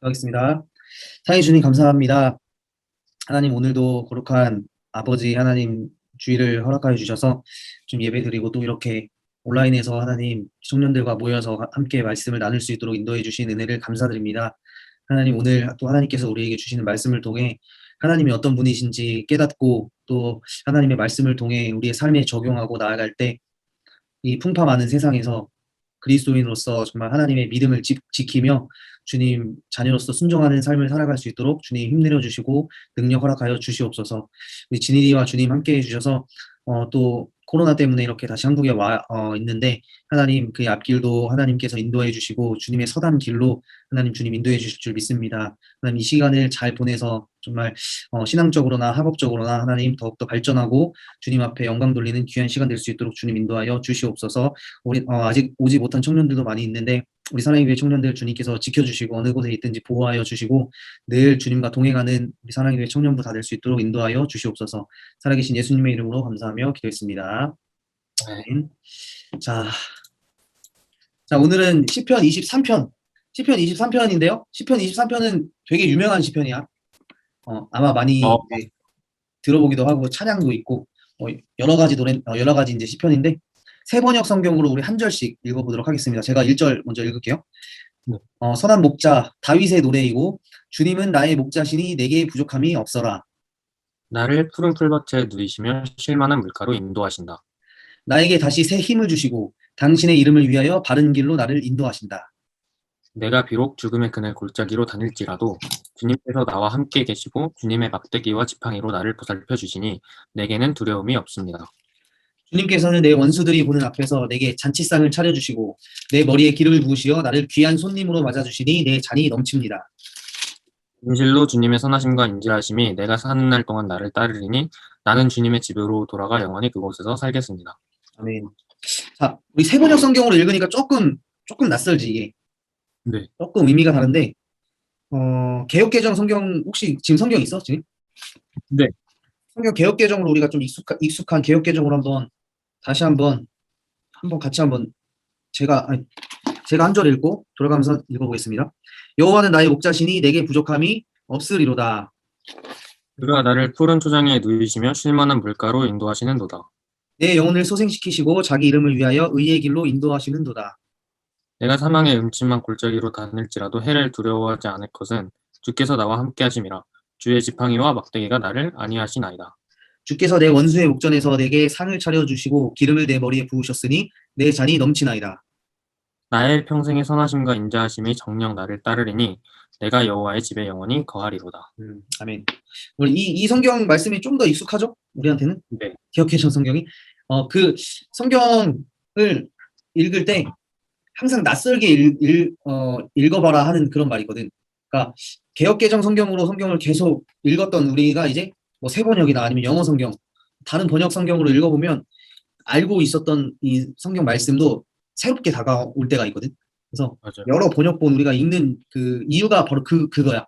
하겠습니다. 사랑해 주님 감사합니다. 하나님 오늘도 거룩한 아버지 하나님 주의를 허락하여 주셔서 좀 예배드리고 또 이렇게 온라인에서 하나님 청년들과 모여서 함께 말씀을 나눌 수 있도록 인도해 주신 은혜를 감사드립니다. 하나님 오늘 또 하나님께서 우리에게 주시는 말씀을 통해 하나님이 어떤 분이신지 깨닫고 또 하나님의 말씀을 통해 우리의 삶에 적용하고 나아갈 때 이 풍파 많은 세상에서 그리스도인으로서 정말 하나님의 믿음을 지키며 주님 자녀로서 순종하는 삶을 살아갈 수 있도록 주님 힘내려 주시고 능력 허락하여 주시옵소서. 우리 진일이와 주님 함께 해주셔서 또 코로나 때문에 이렇게 다시 한국에 있는데 하나님 그의 앞길도 하나님께서 인도해 주시고 주님의 서단 길로 하나님 주님 인도해 주실 줄 믿습니다. 하나님 이 시간을 잘 보내서 정말 신앙적으로나 학업적으로나 하나님 더욱더 발전하고 주님 앞에 영광 돌리는 귀한 시간 될 수 있도록 주님 인도하여 주시옵소서. 우리 아직 오지 못한 청년들도 많이 있는데 우리 사랑의 교회 청년들 주님께서 지켜주시고 어느 곳에 있든지 보호하여 주시고 늘 주님과 동행하는 우리 사랑의 교회 청년부 다 될 수 있도록 인도하여 주시옵소서. 살아계신 예수님의 이름으로 감사하며 기도했습니다. 아멘. 자, 오늘은 시편 23편. 시편 23편인데요. 시편 23편은 되게 유명한 시편이야. 아마 많이 이제 들어보기도 하고 찬양도 있고 여러 가지 여러 가지 이제 시편인데 세 번역 성경으로 우리 한 절씩 읽어보도록 하겠습니다. 제가 1절 먼저 읽을게요. 네. 선한 목자 다윗의 노래이고 주님은 나의 목자시니 내게 부족함이 없어라. 나를 푸른 풀밭에 누이시며 쉴만한 물가로 인도하신다. 나에게 다시 새 힘을 주시고 당신의 이름을 위하여 바른 길로 나를 인도하신다. 내가 비록 죽음의 그늘 골짜기로 다닐지라도 주님께서 나와 함께 계시고 주님의 막대기와 지팡이로 나를 보살펴 주시니 내게는 두려움이 없습니다. 주님께서는 내 원수들이 보는 앞에서 내게 잔치상을 차려주시고 내 머리에 기름을 부으시어 나를 귀한 손님으로 맞아주시니 내 잔이 넘칩니다. 진실로 주님의 선하심과 인자하심이 내가 사는 날 동안 나를 따르리니 나는 주님의 집으로 돌아가 영원히 그곳에서 살겠습니다. 아멘. 자, 우리 세 번역 성경으로 읽으니까 조금 낯설지 이게. 네. 조금 의미가 다른데 개역개정 성경 혹시 지금 성경 있어 지금? 네. 성경 개역개정으로 우리가 좀 익숙한 개역개정으로 다시 한번 같이 제가 한 절 읽고 돌아가면서 읽어보겠습니다. 여호와는 나의 목자시니 내게 부족함이 없으리로다. 그가 나를 푸른 초장에 누이시며 쉴만한 물가로 인도하시는도다. 내 영혼을 소생시키시고 자기 이름을 위하여 의의 길로 인도하시는도다. 내가 사망의 음침한 골짜기로 다닐지라도 해를 두려워하지 않을 것은 주께서 나와 함께 하심이라. 주의 지팡이와 막대기가 나를 안위하시나이다. 주께서 내 원수의 목전에서 내게 상을 차려주시고 기름을 내 머리에 부으셨으니 내 잔이 넘치나이다. 나의 평생의 선하심과 인자하심이 정녕 나를 따르리니 내가 여호와의 집에 영원히 거하리로다. 아멘. 우리 이 성경 말씀이 좀 더 익숙하죠? 우리한테는? 네. 기억해준 성경이. 그 성경을 읽을 때 항상 낯설게 읽어봐라 하는 그런 말이거든. 그러니까 개역개정 성경을 계속 읽었던 우리가 이제 뭐 새 번역이나 아니면 영어 성경, 다른 번역 성경으로 읽어보면 알고 있었던 이 성경 말씀도 새롭게 다가올 때가 있거든. 그래서 맞아요. 여러 번역본 우리가 읽는 그 이유가 바로 그거야.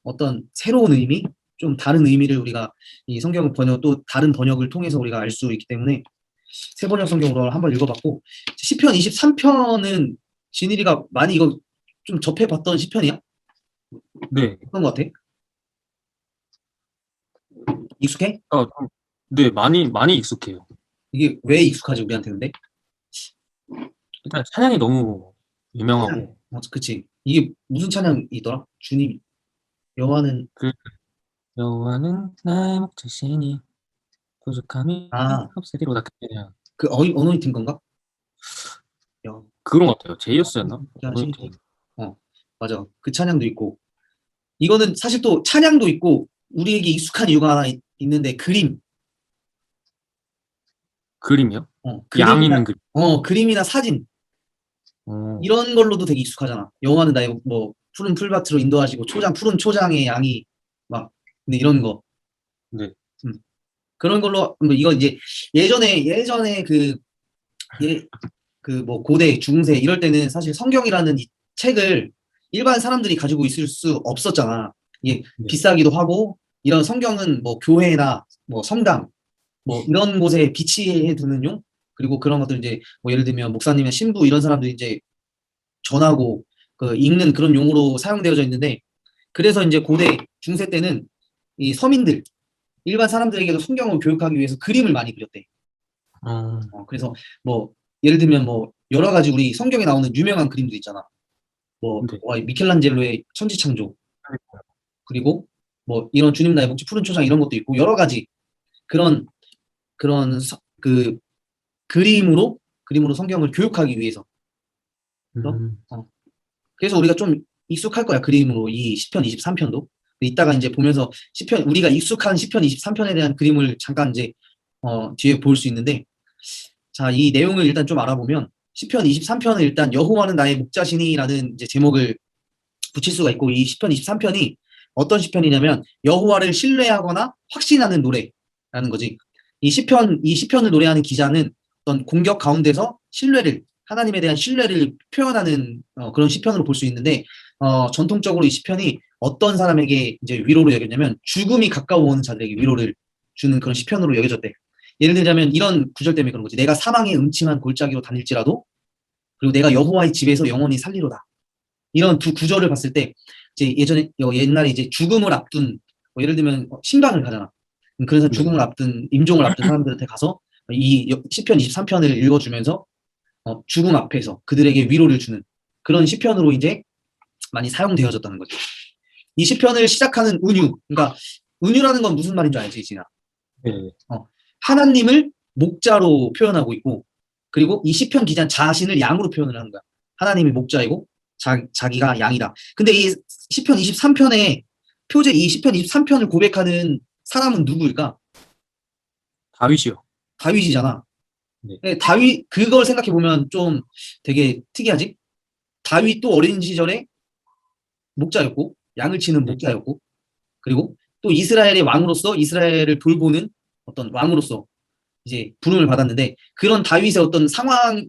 어떤 새로운 의미, 좀 다른 의미를 우리가 이 성경 번역 또 다른 번역을 통해서 우리가 알 수 있기 때문에 새 번역 성경으로 한번 읽어봤고 시편 23편은 진일이가 많이 이거 좀 접해봤던 시편이야? 네. 어떤 것 같아? 익숙해? 네, 많이 익숙해요. 이게 왜 익숙하지 우리한테 근데? 일단 찬양이 너무 유명하고. 그치. 이게 무슨 찬양이더라? 주님 여호와는 여호와는 나의 목자시니 부족함이 없으리로다. 그 어노인팅 건가? 그런 것 같아요. 제이어스였나? 맞아. 그 찬양도 있고 이거는 사실 또 찬양도 있고 우리에게 익숙한 이유가 하나 있는데 그림이요? 양 있는 그림. 그림이나 사진 이런 걸로도 되게 익숙하잖아. 여호와는 나의 뭐 푸른 풀밭으로 인도하시고 푸른 초장에 양이 막 근데 이런 거. 네. 그런 걸로 뭐 이거 이제 예전에 뭐 고대 중세 이럴 때는 사실 성경이라는 이 책을 일반 사람들이 가지고 있을 수 없었잖아. 이게 비싸기도 하고 이런 성경은 뭐 교회나 뭐 성당 뭐 이런 곳에 비치해 두는 용 그리고 그런 것들 이제 뭐 예를 들면 목사님의 신부 이런 사람들이 이제 전하고 그 읽는 그런 용어로 사용되어져 있는데 그래서 이제 고대 중세 때는 이 서민들 일반 사람들에게도 성경을 교육하기 위해서 그림을 많이 그렸대. 어, 그래서 뭐 예를 들면 뭐 여러 가지 우리 성경에 나오는 유명한 그림들 있잖아. 뭐 네. 미켈란젤로의 천지창조 그리고 뭐 이런 주님 나의 목지 푸른 초장 이런 것도 있고 여러 가지 그런 그 그림으로 성경을 교육하기 위해서 그래서, 음, 그래서 우리가 좀 익숙할 거야 그림으로 이 시편 23편도 이따가 이제 보면서 시편 우리가 익숙한 시편 23편에 대한 그림을 잠깐 이제 뒤에 볼 수 있는데 자, 이 내용을 일단 좀 알아보면 시편 23편은 일단 여호와는 나의 목자시니라는 이제 제목을 붙일 수가 있고 이 시편 23편이 어떤 시편이냐면 여호와를 신뢰하거나 확신하는 노래라는 거지. 이 시편을 노래하는 기자는 어떤 공격 가운데서 신뢰를 하나님에 대한 신뢰를 표현하는 그런 시편으로 볼 수 있는데 전통적으로 이 시편이 어떤 사람에게 이제 위로로 여겼냐면 죽음이 가까워 오는 자들에게 위로를 주는 그런 시편으로 여겨졌대. 예를 들자면 이런 구절 때문에 그런 거지. 내가 사망의 음침한 골짜기로 다닐지라도 그리고 내가 여호와의 집에서 영원히 살리로다. 이런 두 구절을 봤을 때 이제 옛날에 이제 죽음을 앞둔 예를 들면 신방을 가잖아. 그래서 네. 죽음을 앞둔 임종을 앞둔 사람들한테 가서 이 시편 23편을 읽어주면서 죽음 앞에서 그들에게 위로를 주는 그런 시편으로 이제 많이 사용되어졌다는 거죠. 이 시편을 시작하는 은유, 그러니까 은유라는 건 무슨 말인 줄 알지, 진아? 네. 하나님을 목자로 표현하고 있고, 그리고 이 시편 기자는 자신을 양으로 표현을 하는 거야. 하나님이 목자이고, 자기가 양이다. 근데 이 시편 23편에 이 시편 23편을 고백하는 사람은 누구일까? 다윗이요. 다윗이잖아. 네. 다윗, 그걸 생각해보면 좀 되게 특이하지? 다윗도 어린 시절에 목자였고, 양을 치는 네. 목자였고, 그리고 또 이스라엘의 왕으로서 이스라엘을 돌보는 어떤 왕으로서 이제 부름을 받았는데 그런 다윗의 어떤 상황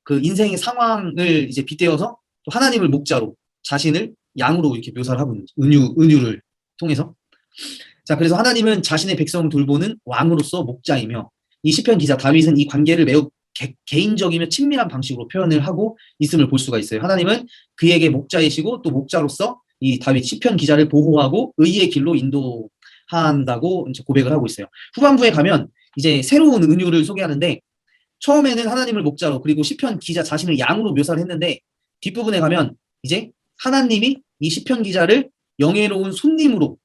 그 인생의 상황을 이제 빗대어서 또 하나님을 목자로 자신을 양으로 이렇게 묘사를 하고 있는 은유를 통해서 자 그래서 하나님은 자신의 백성을 돌보는 왕으로서 목자이며 이 시편 기자 다윗은 이 관계를 매우 개인적이며 친밀한 방식으로 표현을 하고 있음을 볼 수가 있어요. 하나님은 그에게 목자이시고 또 목자로서 이 다윗 시편 기자를 보호하고 의의 길로 인도한다고 이제 고백을 하고 있어요. 후반부에 가면 이제 새로운 은유를 소개하는데 처음에는 하나님을 목자로 그리고 시편 기자 자신을 양으로 묘사를 했는데 뒷부분에 가면 이제 하나님이 이 시편 기자를 영예로운 손님으로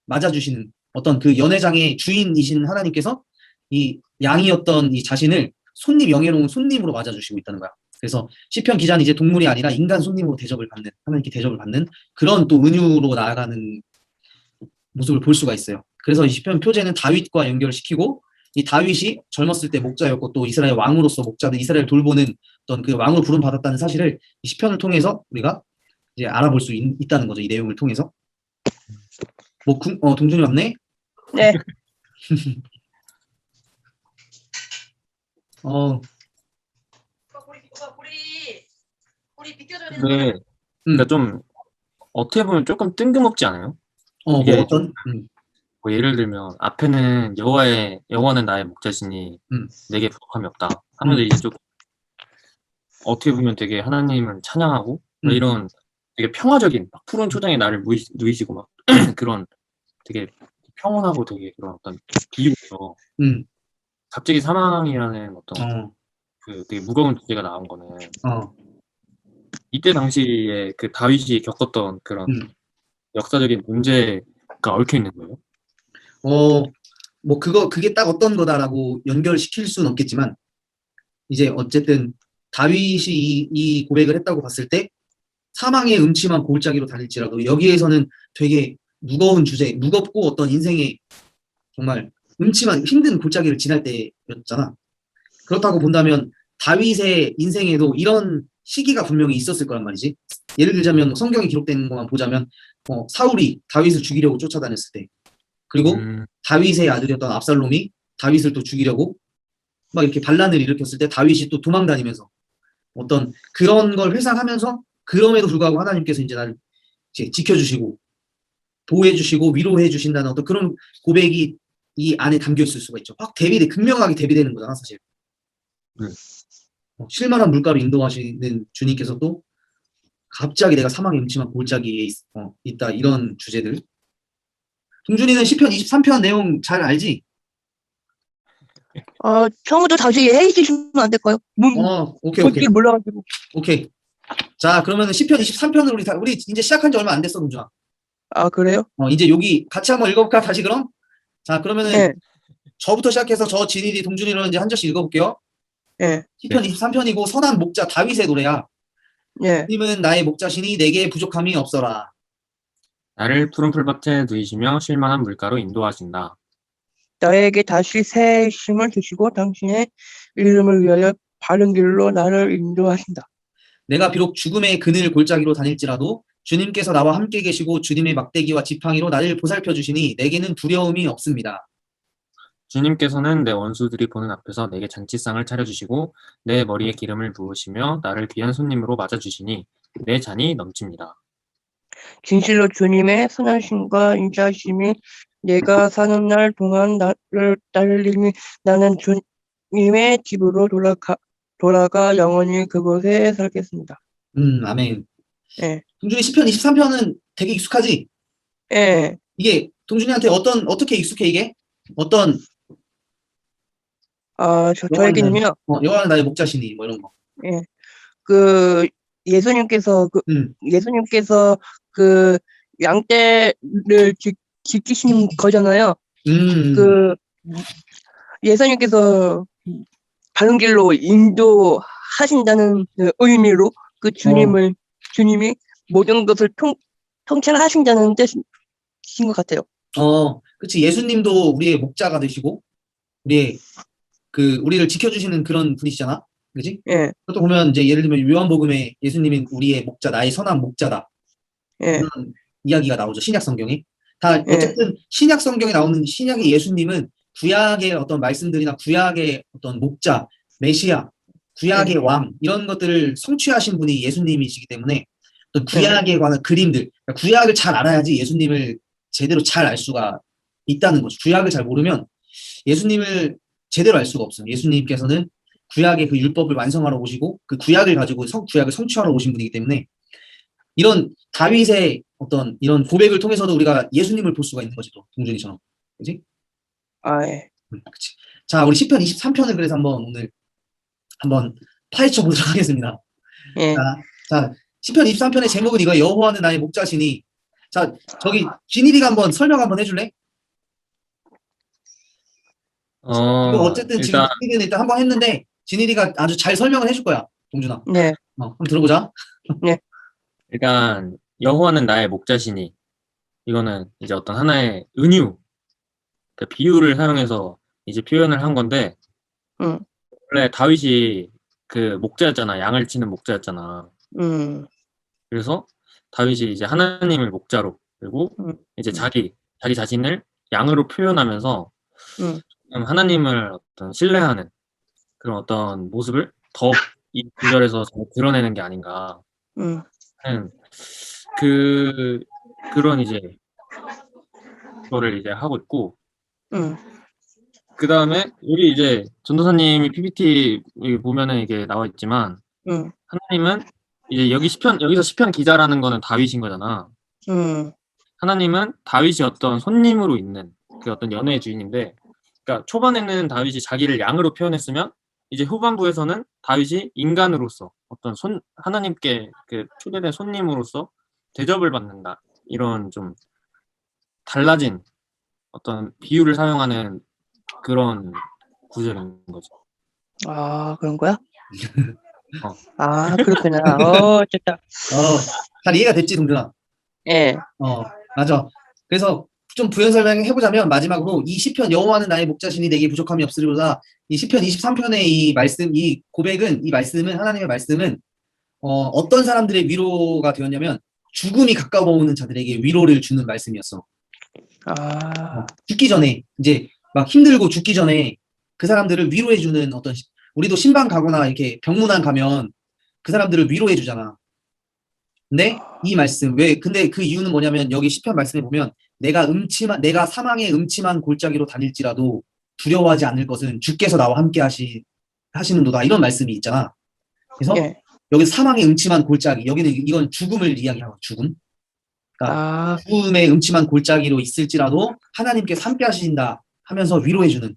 맞아주시는 어떤 그 연회장의 주인이신 하나님께서 이 양이었던 이 자신을 영예로운 손님으로 맞아주시고 있다는 거야. 그래서 시편 기자는 이제 동물이 아니라 인간 손님으로 대접을 받는 하나님께 대접을 받는 그런 또 은유로 나아가는 모습을 볼 수가 있어요. 그래서 이 시편 표제는 다윗과 연결시키고 이 다윗이 젊었을 때 목자였고 또 이스라엘 왕으로서 목자들 이스라엘 돌보는 어떤 그 왕으로 부름 받았다는 사실을 이 시편을 통해서 우리가 이제 알아볼 수 있다는 거죠. 이 내용을 통해서. 동준이 왔네? 네. 어, 우리 비켜줘야 근데 그러니까 좀 어떻게 보면 조금 뜬금없지 않아요? 뭐 이게 어떤? 뭐 예를 들면 앞에는 여호와는 나의 목자시니 음. 내게 부족함이 없다 하면서 이제 좀 어떻게 보면 되게 하나님을 찬양하고 뭐 이런 되게 평화적인 막 푸른 초장에 나를 누이시고 막 그런 되게 평온하고 되게 그런 어떤 비유죠. 갑자기 사망이라는 어떤 그 되게 무거운 주제가 나온 거는 이때 당시에 그 다윗이 겪었던 그런 역사적인 문제가 얽혀 있는 거예요. 뭐 그게 딱 어떤 거다라고 연결시킬 수는 없겠지만 이제 어쨌든 다윗이 이 고백을 했다고 봤을 때 사망의 음침한 골짜기로 다닐지라도 여기에서는 되게 무거운 주제, 무겁고 어떤 인생의 정말 음침한 힘든 골짜기를 지날 때였잖아. 그렇다고 본다면 다윗의 인생에도 이런 시기가 분명히 있었을 거란 말이지. 예를 들자면 성경에 기록된 것만 보자면 사울이 다윗을 죽이려고 쫓아다녔을 때 그리고 다윗의 아들이었던 압살롬이 다윗을 또 죽이려고 막 이렇게 반란을 일으켰을 때 다윗이 또 도망다니면서 어떤 그런 걸 회상하면서 그럼에도 불구하고 하나님께서 이제 나를 이제 지켜주시고 보호해주시고 위로해주신다는 어떤 그런 고백이 이 안에 담겨 있을 수가 있죠. 확 극명하게 대비되는 거잖아, 사실. 실만한 물가로 인도하시는 주님께서 또 갑자기 내가 사망의 음침한 골짜기에 있다 이런 주제들. 동준이는 시편 23편 내용 잘 알지? 처음부터 다시 해주시면 안 될까요? 오케이. 뭔지 몰라가지고. 오케이. 자, 그러면은 시편 23편을 우리 이제 시작한 지 얼마 안 됐어, 동준아. 그래요? 이제 여기 같이 한번 읽어볼까, 다시 그럼? 자, 그러면은 네. 저부터 시작해서 저 진일이 동준이로 이제 한 절씩 읽어볼게요. 네. 시편 23편이고 선한 목자 다윗의 노래야. 네. 주님은 나의 목자시니 내게 부족함이 없어라. 나를 푸른 풀밭에 누이시며 쉴만한 물가로 인도하신다. 나에게 다시 새 힘을 주시고 당신의 이름을 위하여 바른 길로 나를 인도하신다. 내가 비록 죽음의 그늘 골짜기로 다닐지라도 주님께서 나와 함께 계시고 주님의 막대기와 지팡이로 나를 보살펴 주시니 내게는 두려움이 없습니다. 주님께서는 내 원수들이 보는 앞에서 내게 잔치상을 차려주시고 내 머리에 기름을 부으시며 나를 귀한 손님으로 맞아주시니 내 잔이 넘칩니다. 진실로 주님의 선하심과 인자하심이 내가 사는 날 동안 나를 따르리니 나는 주님의 집으로 돌아가 영원히 그곳에 살겠습니다. 아멘. 예. 동준이 시편 23편은 되게 익숙하지? 예. 이게 동준이한테 어떻게 익숙해 이게? 저에게는요, 여호와는 나의 목자시니 뭐 이런 거. 예. 예수님께서 양떼를 지키시는 거잖아요. 예수님께서 바른 길로 인도하신다는 의미로 주님이 모든 것을 통찰하신다는 뜻인 것 같아요. 그치. 예수님도 우리의 목자가 되시고 우리를 지켜주시는 그런 분이시잖아. 그지? 예. 그것도 보면 이제 예를 들면 요한복음에 예수님은 우리의 목자, 나의 선한 목자다. 예. 그런 이야기가 나오죠. 신약 성경에. 어쨌든 신약 성경에 나오는 신약의 예수님은 구약의 어떤 말씀들이나 구약의 어떤 목자, 메시아, 구약의 왕 이런 것들을 성취하신 분이 예수님이시기 때문에 또 구약에 관한 그림들, 그러니까 구약을 잘 알아야지 예수님을 제대로 잘 알 수가 있다는 거죠. 구약을 잘 모르면 예수님을 제대로 알 수가 없어요. 예수님께서는 구약의 그 율법을 완성하러 오시고 그 구약을 가지고 구약을 성취하러 오신 분이기 때문에 이런 다윗의 어떤 이런 고백을 통해서도 우리가 예수님을 볼 수가 있는 거지, 또 동준이처럼. 그지? 예. 그치. 자, 우리 시편 23편을 그래서 오늘 한번 파헤쳐 보도록 하겠습니다. 예. 자, 시편 23편의 제목은 이거 여호와는 나의 목자시니. 자, 저기 진일이가 한번 설명 한번 해줄래? 이거 어쨌든 지금 진일이는 일단 한번 했는데 진일이가 아주 잘 설명을 해줄 거야, 동준아. 네. 한번 들어보자. 일단 여호와는 나의 목자시니 이거는 이제 어떤 하나의 은유, 그러니까 비유를 사용해서 이제 표현을 한 건데 원래 다윗이 그 목자였잖아. 양을 치는 목자였잖아. 그래서 다윗이 이제 하나님을 목자로 그리고 이제 자기 자신을 양으로 표현하면서 하나님을 어떤 신뢰하는 그런 어떤 모습을 더 이 구절에서 드러내는 게 아닌가 하는 그런 이제 그거를 이제 하고 있고 그 다음에 여기 이제 전도사님이 PPT 보면은 이게 나와 있지만 하나님은 이제 여기서 시편 기자라는 거는 다윗인 거잖아. 하나님은 다윗이 어떤 손님으로 있는 그 어떤 연애의 주인인데, 그러니까 초반에는 다윗이 자기를 양으로 표현했으면 이제 후반부에서는 다윗이 인간으로서 어떤 하나님께 그 초대된 손님으로서 대접을 받는다. 이런 좀 달라진 어떤 비유를 사용하는 그런 구절인 거죠. 그런 거야? 그렇구나. 됐다. 잘 이해가 됐지, 동준아? 예. 맞아. 그래서 좀 부연 설명해보자면 마지막으로 이 시편 여호와는 나의 목자시니 내게 부족함이 없으리로다. 이 시편 23편의 이 말씀, 이 고백은, 이 말씀은, 하나님의 말씀은 어떤 사람들의 위로가 되었냐면 죽음이 가까워오는 자들에게 위로를 주는 말씀이었어. 죽기 전에 이제 막 힘들고 죽기 전에 그 사람들을 위로해주는 어떤 우리도 신방 가거나 이렇게 병문안 가면 그 사람들을 위로해주잖아. 근데 이 말씀 근데 그 이유는 뭐냐면 여기 시편 말씀에 보면 내가 사망의 음침한 골짜기로 다닐지라도 두려워하지 않을 것은 주께서 나와 함께 하시는도다 이런 말씀이 있잖아. 그래서 여기서 사망의 음침한 골짜기. 여기는 이건 죽음을 이야기하고 죽음. 아, 죽음의 음침한 골짜기로 있을지라도 하나님께 함께 하신다 하면서 위로해주는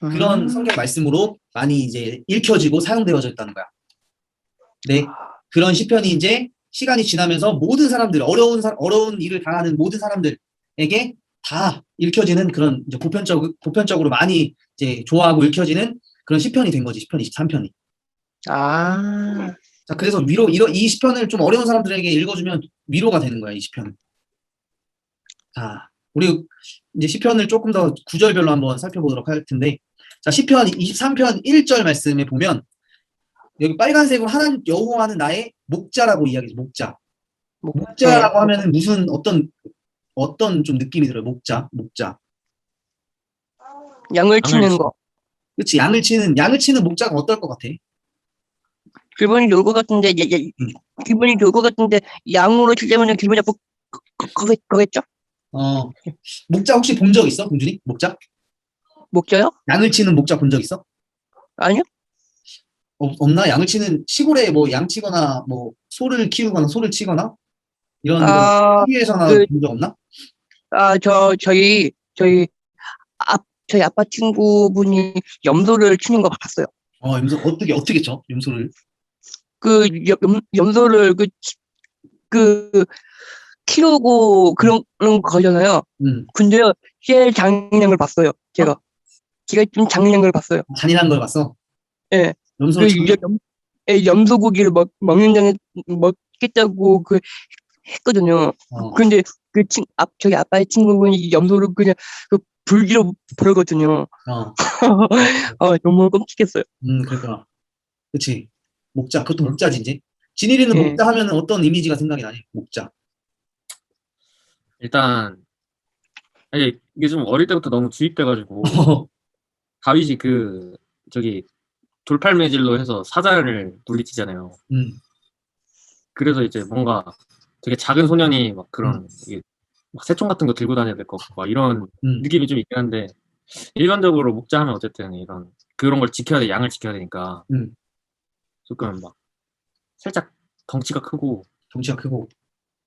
그런 성경 말씀으로 많이 이제 읽혀지고 사용되어져 있다는 거야. 네. 그런 시편이 이제 시간이 지나면서 모든 사람들, 어려운 일을 당하는 모든 사람들에게 다 읽혀지는 그런 이제 보편적으로 많이 이제 좋아하고 읽혀지는 그런 시편이 된 거지. 시편 23편이. 아, 자, 그래서 이 시편을 좀 어려운 사람들에게 읽어주면 위로가 되는 거야, 이 시편은. 자, 우리 이제 시편을 조금 더 구절별로 한번 살펴보도록 할 텐데, 자, 시편 23편 1절 말씀에 보면, 여기 빨간색으로 하나님 여호와는 나의 목자라고 이야기해요. 목자. 네. 목자라고 하면은 무슨 어떤 좀 느낌이 들어요. 목자. 양을 치는 거. 그렇지. 양을 치는 목자가 어떨 것 같아? 기분이 좋을 것 같은데, 기분이 좋을 것 같은데, 양으로 치려면 기분이 나쁘, 거겠죠? 목자 혹시 본 적 있어? 공준이? 목자? 목자요? 양을 치는 목자 본 적 있어? 아니요? 없나? 양을 치는 시골에 뭐 양 치거나 뭐 소를 키우거나 소를 치거나 이런 거 아, TV에서나 그, 본 적 없나? 저희 아빠 친구분이 염소를 치는 거 봤어요. 어떻게 쳐? 염소를? 염소를 키우고 그런 거잖아요. 근데요, 제일 장인한 걸 봤어요. 제가 좀 장인한 걸 봤어요. 잔인한 걸 봤어? 예. 염소를 치는 염소고기를 먹는 장에 먹겠다고 했거든요. 어. 근데 저희 아빠의 친구분이 염소를 그냥 불기로 버리거든요. 너무 끔찍했어요. 그랬구나. 그치. 목자, 그것도 목자지, 이제. 진일이는 예. 목자 하면은 어떤 이미지가 생각이 나니? 목자. 일단 아니, 이게 좀 어릴 때부터 너무 주입돼가지고 다윗이 저기 돌팔매질로 해서 사자를 물리치잖아요. 그래서 이제 뭔가 되게 작은 소년이 막 그런 이게 막 새총 같은 거 들고 다녀야 될 것 같고 막 이런 느낌이 좀 있긴 한데 일반적으로 목자하면 어쨌든 그런 걸 지켜야 돼. 양을 지켜야 되니까 조금 막 살짝 덩치가 크고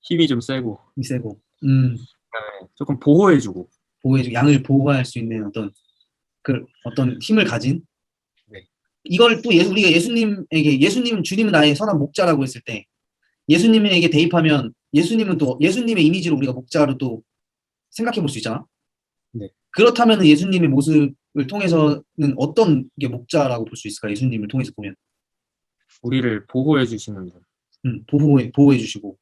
힘이 좀 세고 그다음에 조금 보호해주고 양을 보호할 수 있는 어떤 힘을 가진 네. 이걸 또 우리가 예수님은 주님은 나의 선한 목자라고 했을 때 예수님에게 대입하면 예수님의 이미지로 우리가 목자로 또 생각해 볼 수 있잖아. 네. 그렇다면 예수님의 모습을 통해서는 어떤 게 목자라고 볼 수 있을까? 예수님을 통해서 보면 우리를 보호해 주시는 분. 보호해 주시고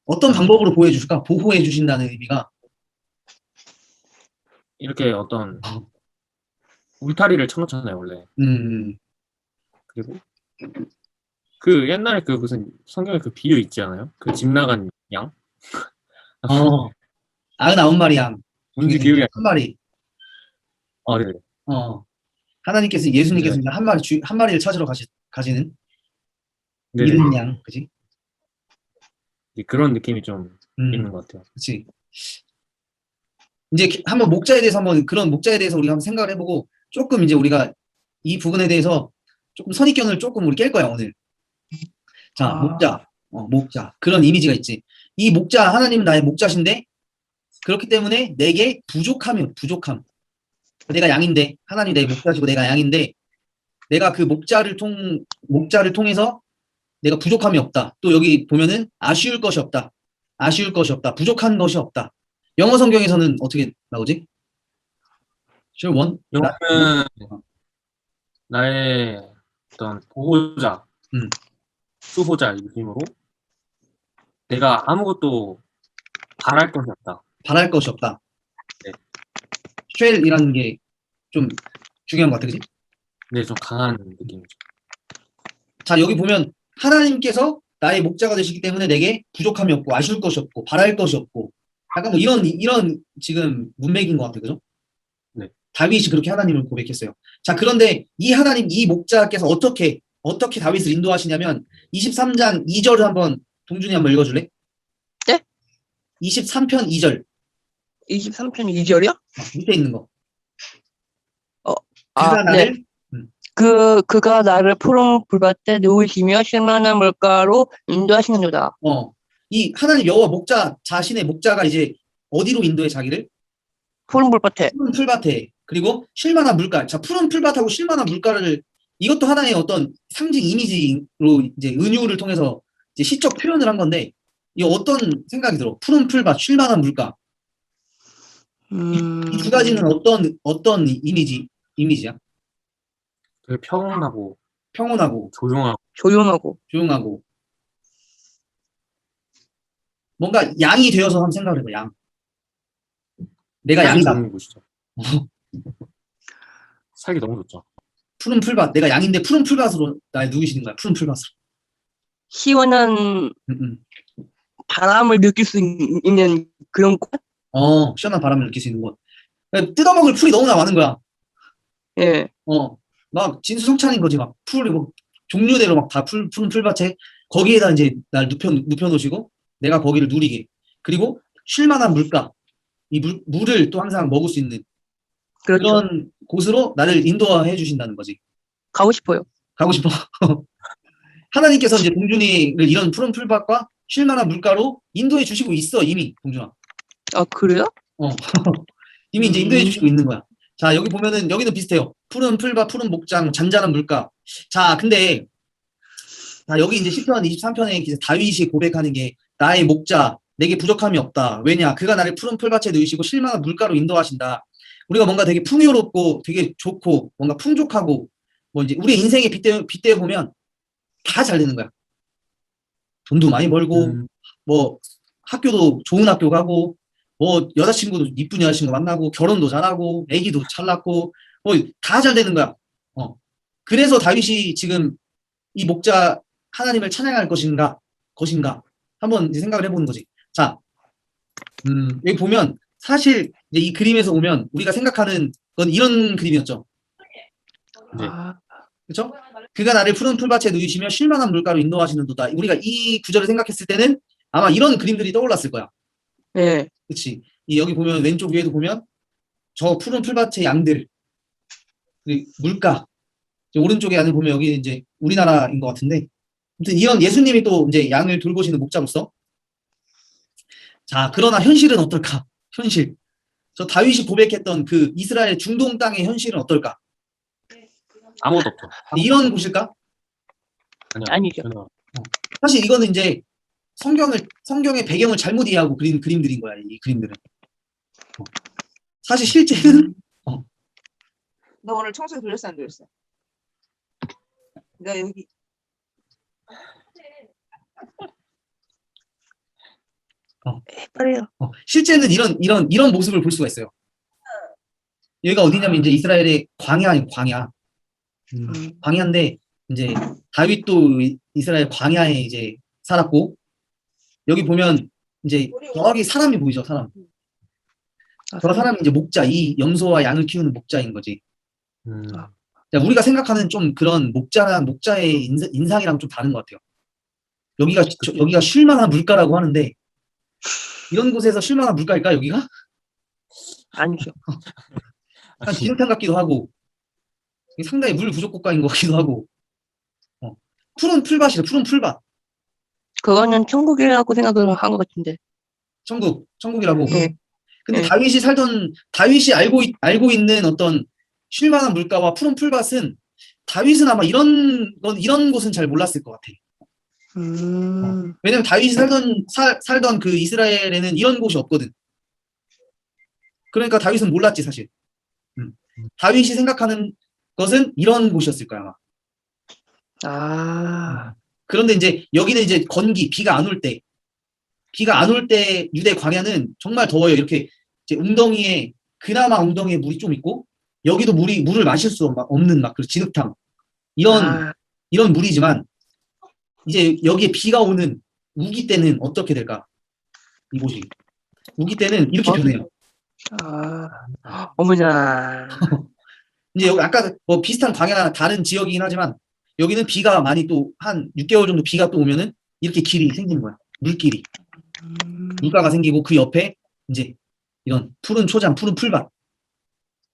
어떤 방법으로 보호해 주실까? 보호해 주신다는 의미가 이렇게 어떤 울타리를 쳐놓잖아요 원래. 그리고 옛날에 무슨 성경에 비유 있지 않아요? 집 나간 양? 99마리 양 뭔지 기억이 안 한 마리. 네. 예수님께서 이제 한 마리를 찾으러 가시는 잃은 양, 그지? 그런 느낌이 좀 있는 것 같아요. 그치. 이제 한번 그런 목자에 대해서 우리가 한번 생각을 해보고 조금 이제 우리가 이 부분에 대해서 조금 선입견을 조금 우리 깰 거야, 오늘. 자, 목자. 그런 이미지가 있지. 이 목자, 하나님은 나의 목자신데 그렇기 때문에 내게 부족함. 내가 양인데, 하나님이 내 목자시고 내가 양인데 내가 그 목자를 통해서 내가 부족함이 없다. 또 여기 보면은 아쉬울 것이 없다. 부족한 것이 없다. 영어 성경에서는 어떻게 나오지? 영어는 나의 어떤 보호자, 수호자 이 느낌으로 내가 아무것도 바랄 것이 없다. 네. 쉘이라는 게 좀 중요한 것 같아, 그지? 네, 좀 강한 느낌이죠. 자, 여기 보면 하나님께서 나의 목자가 되시기 때문에 내게 부족함이 없고 아쉬울 것이 없고 바랄 것이 없고 약간 뭐 이런 지금 문맥인 것 같아요, 그죠? 네. 다윗이 그렇게 하나님을 고백했어요. 자, 그런데 이 목자께서 어떻게 다윗을 인도하시냐면 23장 2절을 한번 동준이 한번 읽어줄래? 네? 23편 2절. 23편 2절이요? 밑에 있는 거. 네. 그가 나를 푸른 불밭에 누우시며 쉴만한 물가로 인도하시는도다. 이 하나님 여호와 목자, 자신의 목자가 이제 어디로 인도해 자기를? 푸른 불밭에. 푸른 풀밭에. 그리고 쉴만한 물가. 자, 푸른 풀밭하고 쉴만한 물가를, 이것도 하나의 어떤 상징 이미지로 이제 은유를 통해서 이제 시적 표현을 한 건데, 이 어떤 생각이 들어? 푸른 풀밭, 쉴만한 물가. 이 두 가지는 어떤 이미지야? 되게 평온하고 평온하고, 조용하고 조용하고. 뭔가 양이 되어서 한번 생각을 해봐, 양. 내가 살기 양이다. 좋은 곳이죠. 살기 너무 좋죠. 푸른 풀밭. 내가 양인데 푸른 풀밭으로 날 누이시는 거야. 푸른 풀밭으로. 시원한 음, 음. 바람을 느낄 수 있는 그런 곳? 시원한 바람을 느낄 수 있는 곳. 뜯어먹을 풀이 너무나 많은 거야. 예. 막 진수성찬인 거지. 막 풀이 뭐 종류대로 막 다 푸른 풀밭에 거기에다 이제 날 눕혀놓으시고 내가 거기를 누리게. 그리고 쉴만한 물가. 이 물을 또 항상 먹을 수 있는 그렇죠. 그런 곳으로 나를 인도해 주신다는 거지. 가고 싶어요. 가고 싶어. 하나님께서 이제 동준이를 이런 푸른 풀밭과 쉴만한 물가로 인도해 주시고 있어, 이미, 동준아. 아, 그래요? 이미 이제 인도해 주시고 있는 거야. 자, 여기 보면은, 여기도 비슷해요. 푸른 풀밭, 푸른 목장, 잔잔한 물가. 자, 근데, 자, 여기 이제 시편 23편에 다윗이 고백하는 게, 나의 목자, 내게 부족함이 없다. 왜냐? 그가 나를 푸른 풀밭에 누이시고 쉴만한 물가로 인도하신다. 우리가 뭔가 되게 풍요롭고, 되게 좋고, 뭔가 풍족하고, 뭐 이제 우리 인생에 빗대어 보면 다 잘 되는 거야. 돈도 많이 벌고, 뭐 학교도 좋은 학교 가고, 뭐 여자친구도 이쁜 여자친구 만나고, 결혼도 잘하고, 아기도 잘 낳고, 뭐 다 잘 되는 거야. 그래서 다윗이 지금 이 목자 하나님을 찬양할 것인가 한번 이제 생각을 해보는 거지. 자, 여기 보면 사실 이제 이 그림에서 보면 우리가 생각하는 건 이런 그림이었죠. 네. 그렇죠? 그가 나를 푸른 풀밭에 누이시며 쉴만한 물가로 인도하시는도다. 우리가 이 구절을 생각했을 때는 아마 이런 그림들이 떠올랐을 거야. 예. 그렇지? 여기 보면 왼쪽 위에도 보면 저 푸른 풀밭의 양들, 그 물가. 오른쪽에 안을 보면 여기 이제 우리나라인 것 같은데, 아무튼 이런 예수님이 또 이제 양을 돌보시는 목자로서. 자, 그러나 현실은 어떨까? 현실. 저 다윗이 고백했던 그 이스라엘 중동 땅의 현실은 어떨까? 아무것도 없죠. 이런 곳일까? 아니죠. 사실 이거는 이제 성경의 배경을 잘못 이해하고 그린 그림들인 거야, 이 그림들은. 사실 실제는, 너 오늘 청소기 돌렸어, 안 돌렸어? 나 여기. 빨리요. 실제는 이런 모습을 볼 수가 있어요. 여기가 어디냐면 이제 이스라엘의 광야 아니고 광야. 광야인데 이제 다윗도 이스라엘 광야에 이제 살았고, 여기 보면 이제 저기 사람이 보이죠, 사람. 저 사람이 이제 목자, 이 염소와 양을 키우는 목자인 거지. 자, 우리가 생각하는 좀 그런 목자의 인상이랑 좀 다른 것 같아요. 여기가 쉴만한 물가라고 하는데, 이런 곳에서 쉴만한 물가일까, 여기가? 아니죠. 약간 진흙탕 같기도 하고, 상당히 물 부족 국가인 것 같기도 하고, 푸른 풀밭이래, 푸른 풀밭. 그거는 천국이라고 생각을 한 것 같은데. 천국이라고. 네. 근데 네. 다윗이 알고 있는 어떤 쉴만한 물가와 푸른 풀밭은, 다윗은 아마 이런 곳은 잘 몰랐을 것 같아. 왜냐면 다윗이 살던 그 이스라엘에는 이런 곳이 없거든. 그러니까 다윗은 몰랐지, 사실. 다윗이 생각하는 것은 이런 곳이었을 거야, 아마. 그런데 이제 여기는 이제 건기, 비가 안 올 때 유대 광야는 정말 더워요. 이렇게 이제 그나마 웅덩이에 물이 좀 있고, 여기도 물을 마실 수 없는 그 진흙탕, 이런 물이지만, 이제 여기에 비가 오는 우기 때는 어떻게 될까? 이곳이 우기 때는 이렇게 변해요. 어머나. 이제 여기 아까 뭐 비슷한 광야나 다른 지역이긴 하지만, 여기는 비가 많이 또 한 6개월 정도 비가 또 오면은 이렇게 길이 생기는 거야. 물길이. 물가가 생기고, 그 옆에 이제 이런 푸른 초장, 푸른 풀밭.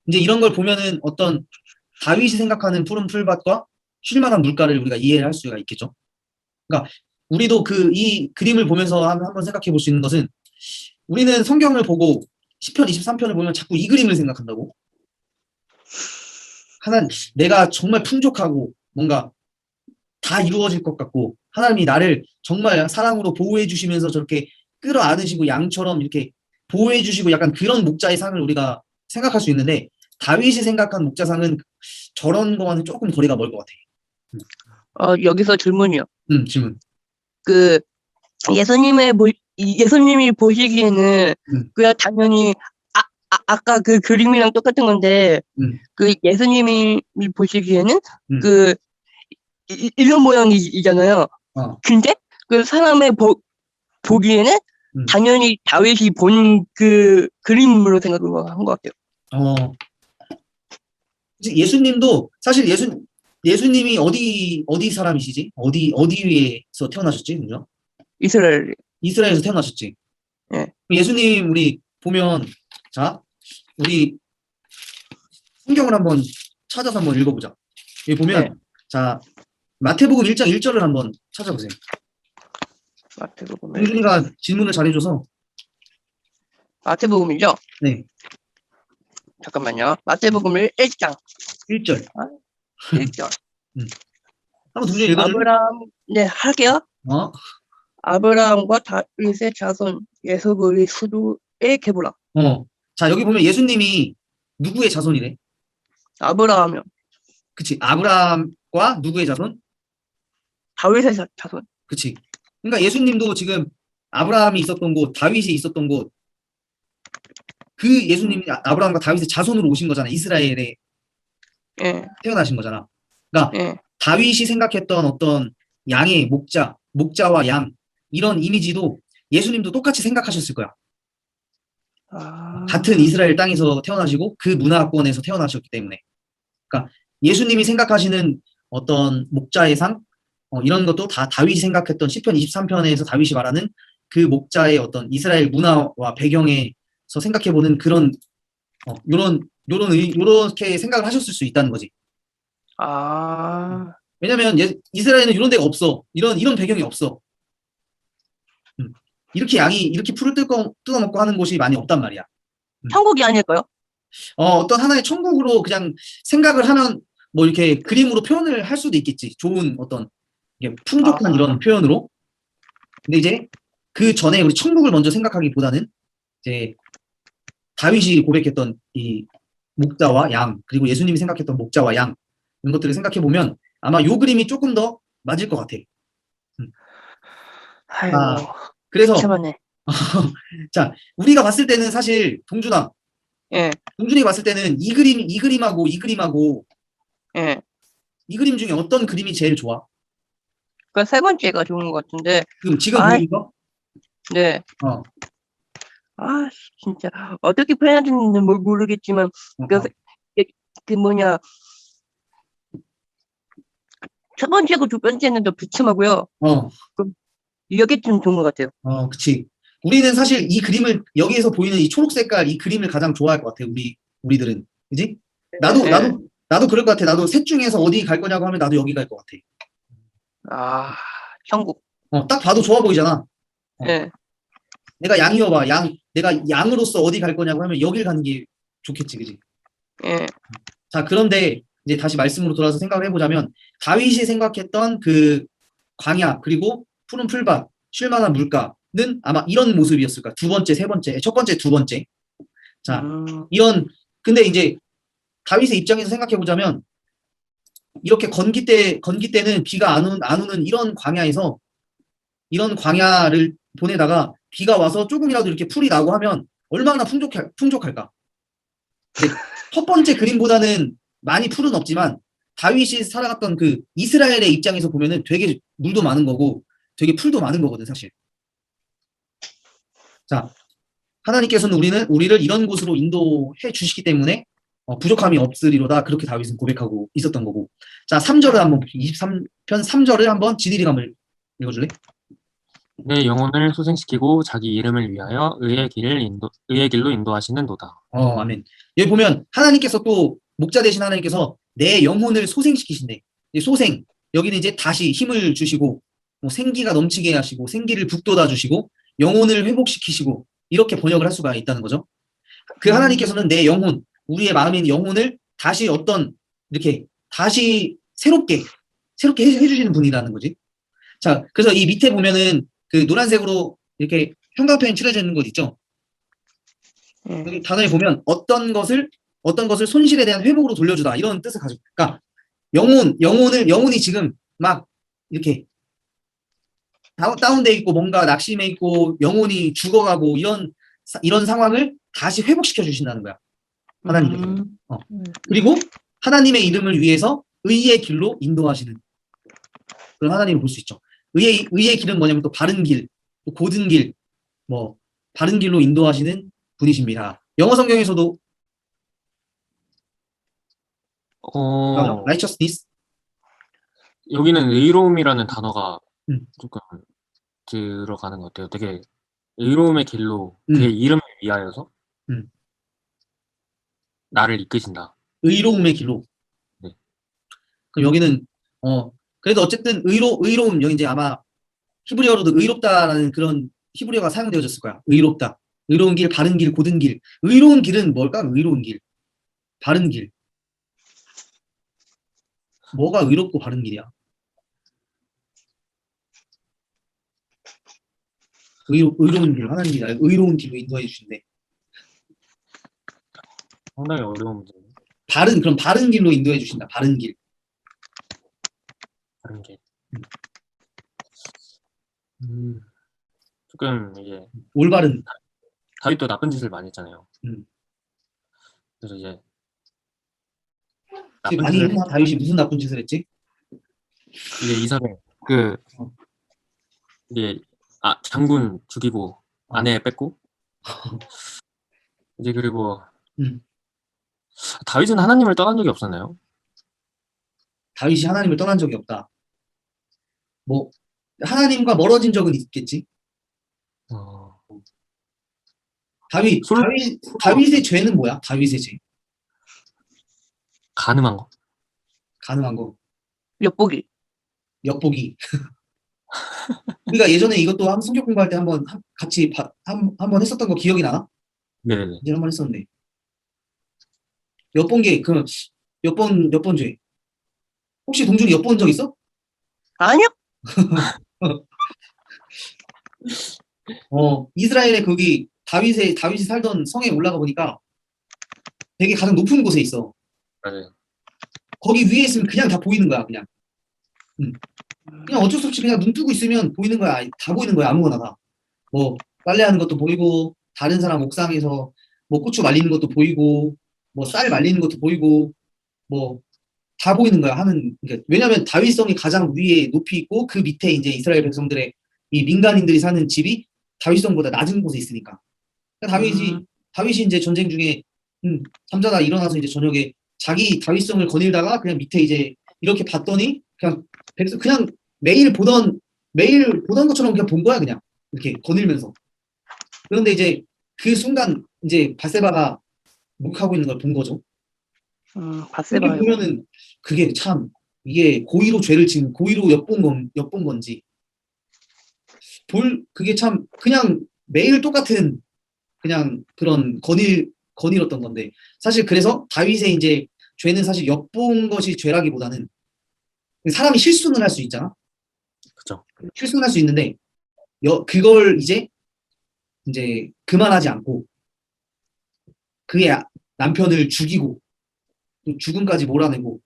이제 이런 걸 보면은 어떤 다윗이 생각하는 푸른 풀밭과 쉴 만한 물가를 우리가 이해할 수가 있겠죠. 그러니까 우리도 이 그림을 보면서 한번 생각해 볼 수 있는 것은 우리는 성경을 보고 시편 23편을 보면 자꾸 이 그림을 생각한다고. 내가 정말 풍족하고 뭔가 다 이루어질 것 같고 하나님이 나를 정말 사랑으로 보호해 주시면서 저렇게 끌어안으시고 양처럼 이렇게 보호해 주시고 약간 그런 목자의 상을 우리가 생각할 수 있는데 다윗이 생각한 목자상은 저런 거와는 조금 거리가 멀 것 같아. 여기서 질문이요. 질문. 그 예수님이 보시기에는 그야 당연히 아까 그 그림이랑 똑같은 건데 그 예수님이 보시기에는 그 이런 모양이잖아요. 근데 그 사람의 보기에는 당연히 다윗이 본 그 그림으로 생각을 한 것 같아요. 예수님도 사실 예수님이 어디 사람이시지? 어디에서 태어나셨지? 그죠? 이스라엘에서 태어나셨지. 네. 예수님 우리 보면 자 우리 성경을 한번 찾아서 한번 읽어보자. 여기 보면 네. 자 마태복음 1장 1절을 한번 찾아보세요. 마태복음 홍준이가 질문을 잘해줘서. 마태복음이죠? 네. 잠깐만요. 마태복음 1장 1절. 1절. 한번 동준이 읽어줄래? 네, 할게요. 아브라함과 다윗의 자손 예수의 수두의 계보라. 자 여기 보면 예수님이 누구의 자손이래? 아브라함이요. 그치. 아브라함과 누구의 자손? 다윗의 자손. 그치. 그러니까 예수님도 지금 아브라함이 있었던 곳, 다윗이 있었던 곳, 그 예수님이 아브라함과 다윗의 자손으로 오신 거잖아. 이스라엘에 예. 태어나신 거잖아. 그러니까 예. 다윗이 생각했던 어떤 양의 목자와 양 이런 이미지도 예수님도 똑같이 생각하셨을 거야. 같은 이스라엘 땅에서 태어나시고 그 문화권에서 태어나셨기 때문에. 그러니까 예수님이 생각하시는 어떤 목자의 상 이런 것도 다 다윗이 생각했던 시편 23편에서 다윗이 말하는 그 목자의 어떤 이스라엘 문화와 배경에서 생각해보는 그런 요렇게 생각을 하셨을 수 있다는 거지. 왜냐면 이스라엘은 이런 데가 없어. 이런 배경이 없어. 이렇게 양이 이렇게 풀을 뜯어먹고 하는 곳이 많이 없단 말이야. 천국이 아닐까요? 어떤 하나의 천국으로 그냥 생각을 하면 뭐 이렇게 그림으로 표현을 할 수도 있겠지. 좋은 어떤 풍족한 이런 표현으로. 근데 이제 그 전에 우리 천국을 먼저 생각하기보다는 이제 다윗이 고백했던 이 목자와 양, 그리고 예수님이 생각했던 목자와 양 이런 것들을 생각해 보면 아마 요 그림이 조금 더 맞을 것 같아. 그래서 자 우리가 봤을 때는 사실 동준아, 예. 동준이 봤을 때는 이 그림하고 예. 이 그림 중에 어떤 그림이 제일 좋아? 그 세 번째가 좋은 것 같은데. 지금 보이는 거? 네. 진짜 어떻게 표현하는지 모르겠지만 첫 번째고 두 번째는 더 비참하고요. 이게 좀 좋은 것 같아요. 그치. 우리는 사실 이 그림을 여기에서 보이는 이 초록 색깔 이 그림을 가장 좋아할 것 같아. 우리들은. 그지? 나도 그럴 것 같아. 나도 셋 중에서 어디 갈 거냐고 하면 나도 여기 갈 것 같아. 천국. 딱 봐도 좋아 보이잖아. 네. 내가 양이어봐. 내가 양으로서 어디 갈 거냐고 하면 여길 가는 게 좋겠지. 그지? 예. 자, 그런데 이제 다시 말씀으로 돌아서 생각을 해보자면 다윗이 생각했던 그 광야 그리고 푸른 풀밭, 쉴만한 물가는 아마 이런 모습이었을 거야. 두 번째, 세 번째, 첫 번째, 두 번째. 자, 근데 이제 다윗의 입장에서 생각해 보자면 이렇게 건기 때는 비가 안 오는 이런 광야에서 이런 광야를 보내다가 비가 와서 조금이라도 이렇게 풀이 나고 하면 얼마나 풍족할까. 첫 번째 그림보다는 많이 풀은 없지만 다윗이 살아갔던 그 이스라엘의 입장에서 보면은 되게 물도 많은 거고 되게 풀도 많은 거거든 사실. 자, 하나님께서는 우리를 이런 곳으로 인도해 주시기 때문에 부족함이 없으리로다 그렇게 다윗은 고백하고 있었던 거고. 자, 3절을 한번 23편 3절을 한번 지디리가 한번 읽어줄래? 내 영혼을 소생시키고 자기 이름을 위하여 의의 길로 인도하시는 도다. 아멘. 여기 보면 하나님께서 또 목자 되신 하나님께서 내 영혼을 소생시키신대. 이 소생 여기는 이제 다시 힘을 주시고 뭐 생기가 넘치게 하시고 생기를 북돋아 주시고 영혼을 회복시키시고 이렇게 번역을 할 수가 있다는 거죠. 그 하나님께서는 내 영혼, 우리의 마음인 영혼을 다시 이렇게 다시 새롭게 해주시는 분이라는 거지. 자, 그래서 이 밑에 보면은 그 노란색으로 이렇게 형광펜 칠해져 있는 곳 있죠. 여기 단어에 보면 어떤 것을 손실에 대한 회복으로 돌려주다 이런 뜻을 가지고, 그러니까 영혼이 지금 막 이렇게 다운돼 있고 뭔가 낙심해 있고 영혼이 죽어가고 이런 상황을 다시 회복시켜 주신다는 거야. 하나님께서. 그리고 하나님의 이름을 위해서 의의 길로 인도하시는 그런 하나님을 볼 수 있죠. 의의 길은 뭐냐면 또 바른 길, 또 곧은 길, 뭐 바른 길로 인도하시는 분이십니다. 영어 성경에서도 righteousness 여기는 의로움이라는 단어가 음. 조금 들어가는 것 같아요. 되게 의로움의 길로 그의 이름을 위하여서 나를 이끄신다. 의로움의 길로. 네. 그럼 여기는 그래도 어쨌든 의로움 여기 이제 아마 히브리어로도 의롭다라는 그런 히브리어가 사용되어졌을 거야. 의롭다. 의로운 길, 바른 길, 곧은 길. 의로운 길은 뭘까? 의로운 길. 바른 길. 뭐가 의롭고 바른 길이야? 의로운 길, 하나님이 날 의로운 길로 인도해 주신대. 상당히 어려운 문제네요. 그럼 바른 길로 인도해 주신다. 바른 길. 다른 게. 조금 이제 올바른. 다윗도 나쁜 짓을 많이 했잖아요. 그래서 이제 많이 했나? 다윗이 무슨 나쁜 짓을 했지? 이제 이삭을 이제 장군 죽이고 아내 뺏고 이제 그리고 다윗은 하나님을 떠난 적이 없었나요? 다윗이 하나님을 떠난 적이 없다. 뭐 하나님과 멀어진 적은 있겠지. 다윗의 죄는 뭐야? 다윗의 죄. 가늠한 거. 가능한 거. 엿보기. 우리가 예전에 이것도 성경 공부할 때 한번 같이 한번 했었던 거 기억이 나나? 네네네. 이제 한번 했었는데. 엿본 게 엿본 죄. 혹시 동준이 엿본 적 있어? 아니요. 이스라엘의 거기 다윗이 살던 성에 올라가 보니까 되게 가장 높은 곳에 있어. 맞아요. 거기 위에 있으면 그냥 다 보이는 거야, 그냥. 그냥 어쩔 수 없이 그냥 눈 뜨고 있으면 보이는 거야. 다 보이는 거야, 아무거나 다. 뭐 빨래하는 것도 보이고, 다른 사람 옥상에서 뭐 고추 말리는 것도 보이고, 뭐 쌀 말리는 것도 보이고, 뭐 다 보이는 거야. 그러니까 왜냐면 다윗성이 가장 위에 높이 있고 그 밑에 이제 이스라엘 백성들의 이 민간인들이 사는 집이 다윗성보다 낮은 곳에 있으니까. 그러니까 다윗이 이제 전쟁 중에 잠자다 일어나서 이제 저녁에 자기 다윗성을 거닐다가 그냥 밑에 이제 이렇게 봤더니 그냥 매일 보던 것처럼 그냥 본 거야, 그냥 이렇게 거닐면서. 그런데 이제 그 순간 이제 바세바가 목하고 있는 걸 본 거죠. 바세바요. 보면은 그게 참 이게 고의로 죄를 지은 고의로 엿본 건지 그게 참 그냥 매일 똑같은 그냥 그런 거닐었던 건데, 사실 그래서 다윗의 이제 죄는 사실 엿본 것이 죄라기보다는 사람이 실수는 할 수 있잖아. 그죠. 실수는 할 수 있는데 그걸 이제 그만하지 않고 그의 남편을 죽이고 또 죽음까지 몰아내고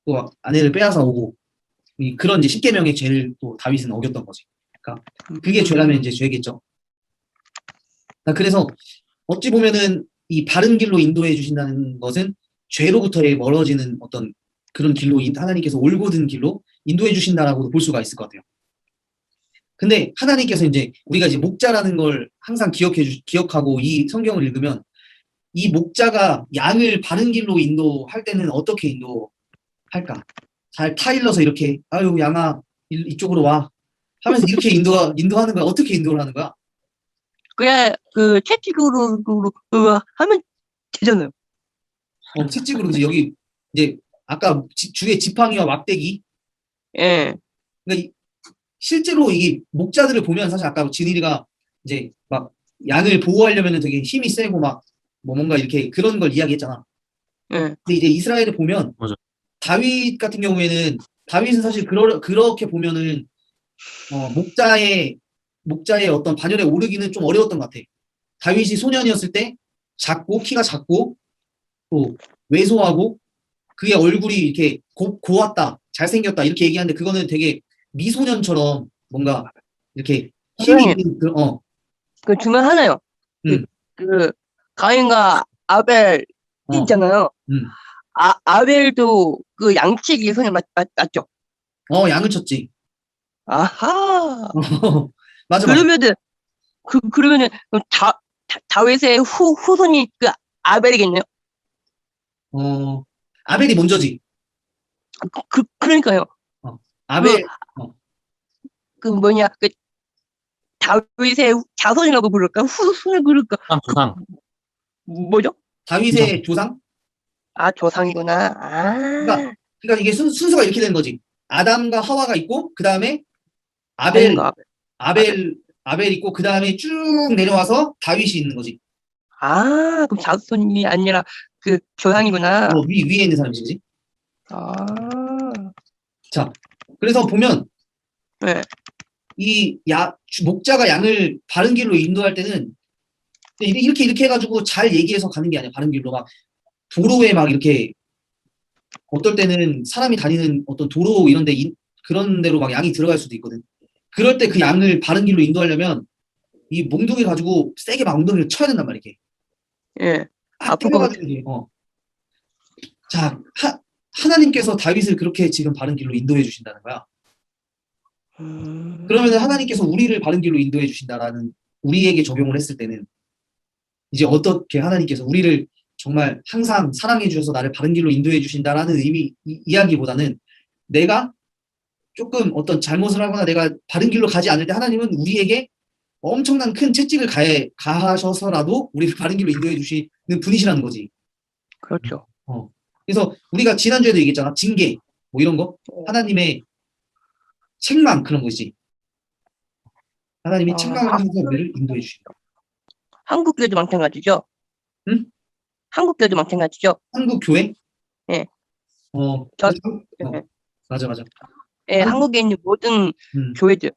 또 아내를 빼앗아 오고 그런 이제 십계명의 죄를 또 다윗은 어겼던 거지. 그러니까 그게 죄라면 이제 죄겠죠. 그래서 어찌 보면은 이 바른 길로 인도해 주신다는 것은 죄로부터의 멀어지는 어떤 그런 길로 하나님께서 올곧은 길로 인도해 주신다라고 볼 수가 있을 것 같아요. 근데 하나님께서 이제 우리가 이제 목자라는 걸 항상 기억하고 이 성경을 읽으면 이 목자가 양을 바른 길로 인도할 때는 어떻게 인도할까? 잘 타일러서 이렇게 아유 양아 이쪽으로 와 하면서 이렇게 인도하는 거야. 어떻게 인도를 하는 거야? 그냥 채찍으로 하면 되잖아요. 채찍으로 이제 여기 이제 아까 주의 지팡이와 막대기. 예, 그러니까 실제로 이게 목자들을 보면 사실 아까 진일이가 이제 막 양을 보호하려면 되게 힘이 세고 막 뭐 뭔가 이렇게 그런 걸 이야기했잖아. 예, 근데 이제 이스라엘을 보면 맞아. 다윗 같은 경우에는 다윗은 사실 그렇게 보면은 목자의 어떤 반열에 오르기는 좀 어려웠던 것 같아. 다윗이 소년이었을 때 키가 작고 또 왜소하고 그의 얼굴이 이렇게 고왔다, 잘생겼다 이렇게 얘기하는데 그거는 되게 미소년처럼 뭔가 이렇게 힘이 선생님, 있는 그 중에 하나요. 음, 그 가인과 아벨 어, 있잖아요. 음, 아벨도 그 양치기 소년 맞죠? 양을 쳤지. 아하. 맞아, 맞아. 그러면은 그러면은 다윗의 후손이 그 아벨이겠네요. 어, 아벨이 먼저지. 그러니까요. 어, 그, 아벨, 어, 그 뭐냐, 그 다윗의 자손이라고 부를까? 후손을 부를까? 조상. 뭐죠? 다윗의 조상? 아, 조상이구나. 그러니까, 아, 그러니까 이게 순서가 이렇게 되는 거지. 아담과 하와가 있고, 그 다음에 아벨, 가인과 아벨. 아벨 있고, 그 다음에 쭉 내려와서 다윗이 있는 거지. 아, 그럼 자손이 아니라 그 조상이구나. 위에 있는 사람이지, 그지? 아, 자, 그래서 보면, 네. 목자가 양을 바른 길로 인도할 때는, 이렇게 해가지고 잘 얘기해서 가는 게 아니야, 바른 길로. 막, 도로에 막 이렇게, 어떨 때는 사람이 다니는 어떤 도로 이런 그런 데로 막 양이 들어갈 수도 있거든. 그럴 때 그 양을 바른 길로 인도하려면, 이 몽둥이 가지고 세게 막 엉덩이를 쳐야 된단 말이야, 이게. 예. 딱 아플 것 같아. 때려가지고, 자, 하나님께서 다윗을 그렇게 지금 바른 길로 인도해 주신다는 거야. 그러면 하나님께서 우리를 바른 길로 인도해 주신다라는 우리에게 적용을 했을 때는 이제 어떻게 하나님께서 우리를 정말 항상 사랑해 주셔서 나를 바른 길로 인도해 주신다라는 이야기보다는 내가 조금 어떤 잘못을 하거나 내가 바른 길로 가지 않을 때 하나님은 우리에게 엄청난 큰 채찍을 가하셔서라도 우리를 바른 길로 인도해 주시는 분이시라는 거지. 그렇죠. 그래서 우리가 지난주에도 얘기했잖아. 징계 뭐 이런 거 하나님의 책망 그런 거지. 하나님이 책망을 하면서 우리를 인도해 주신다. 한국 교회도 마찬가지죠? 응? 한국 교회도 마찬가지죠? 한국 교회? 예. 그래서 예. 맞아, 맞아. 예, 한국에 있는 모든 음, 교회들.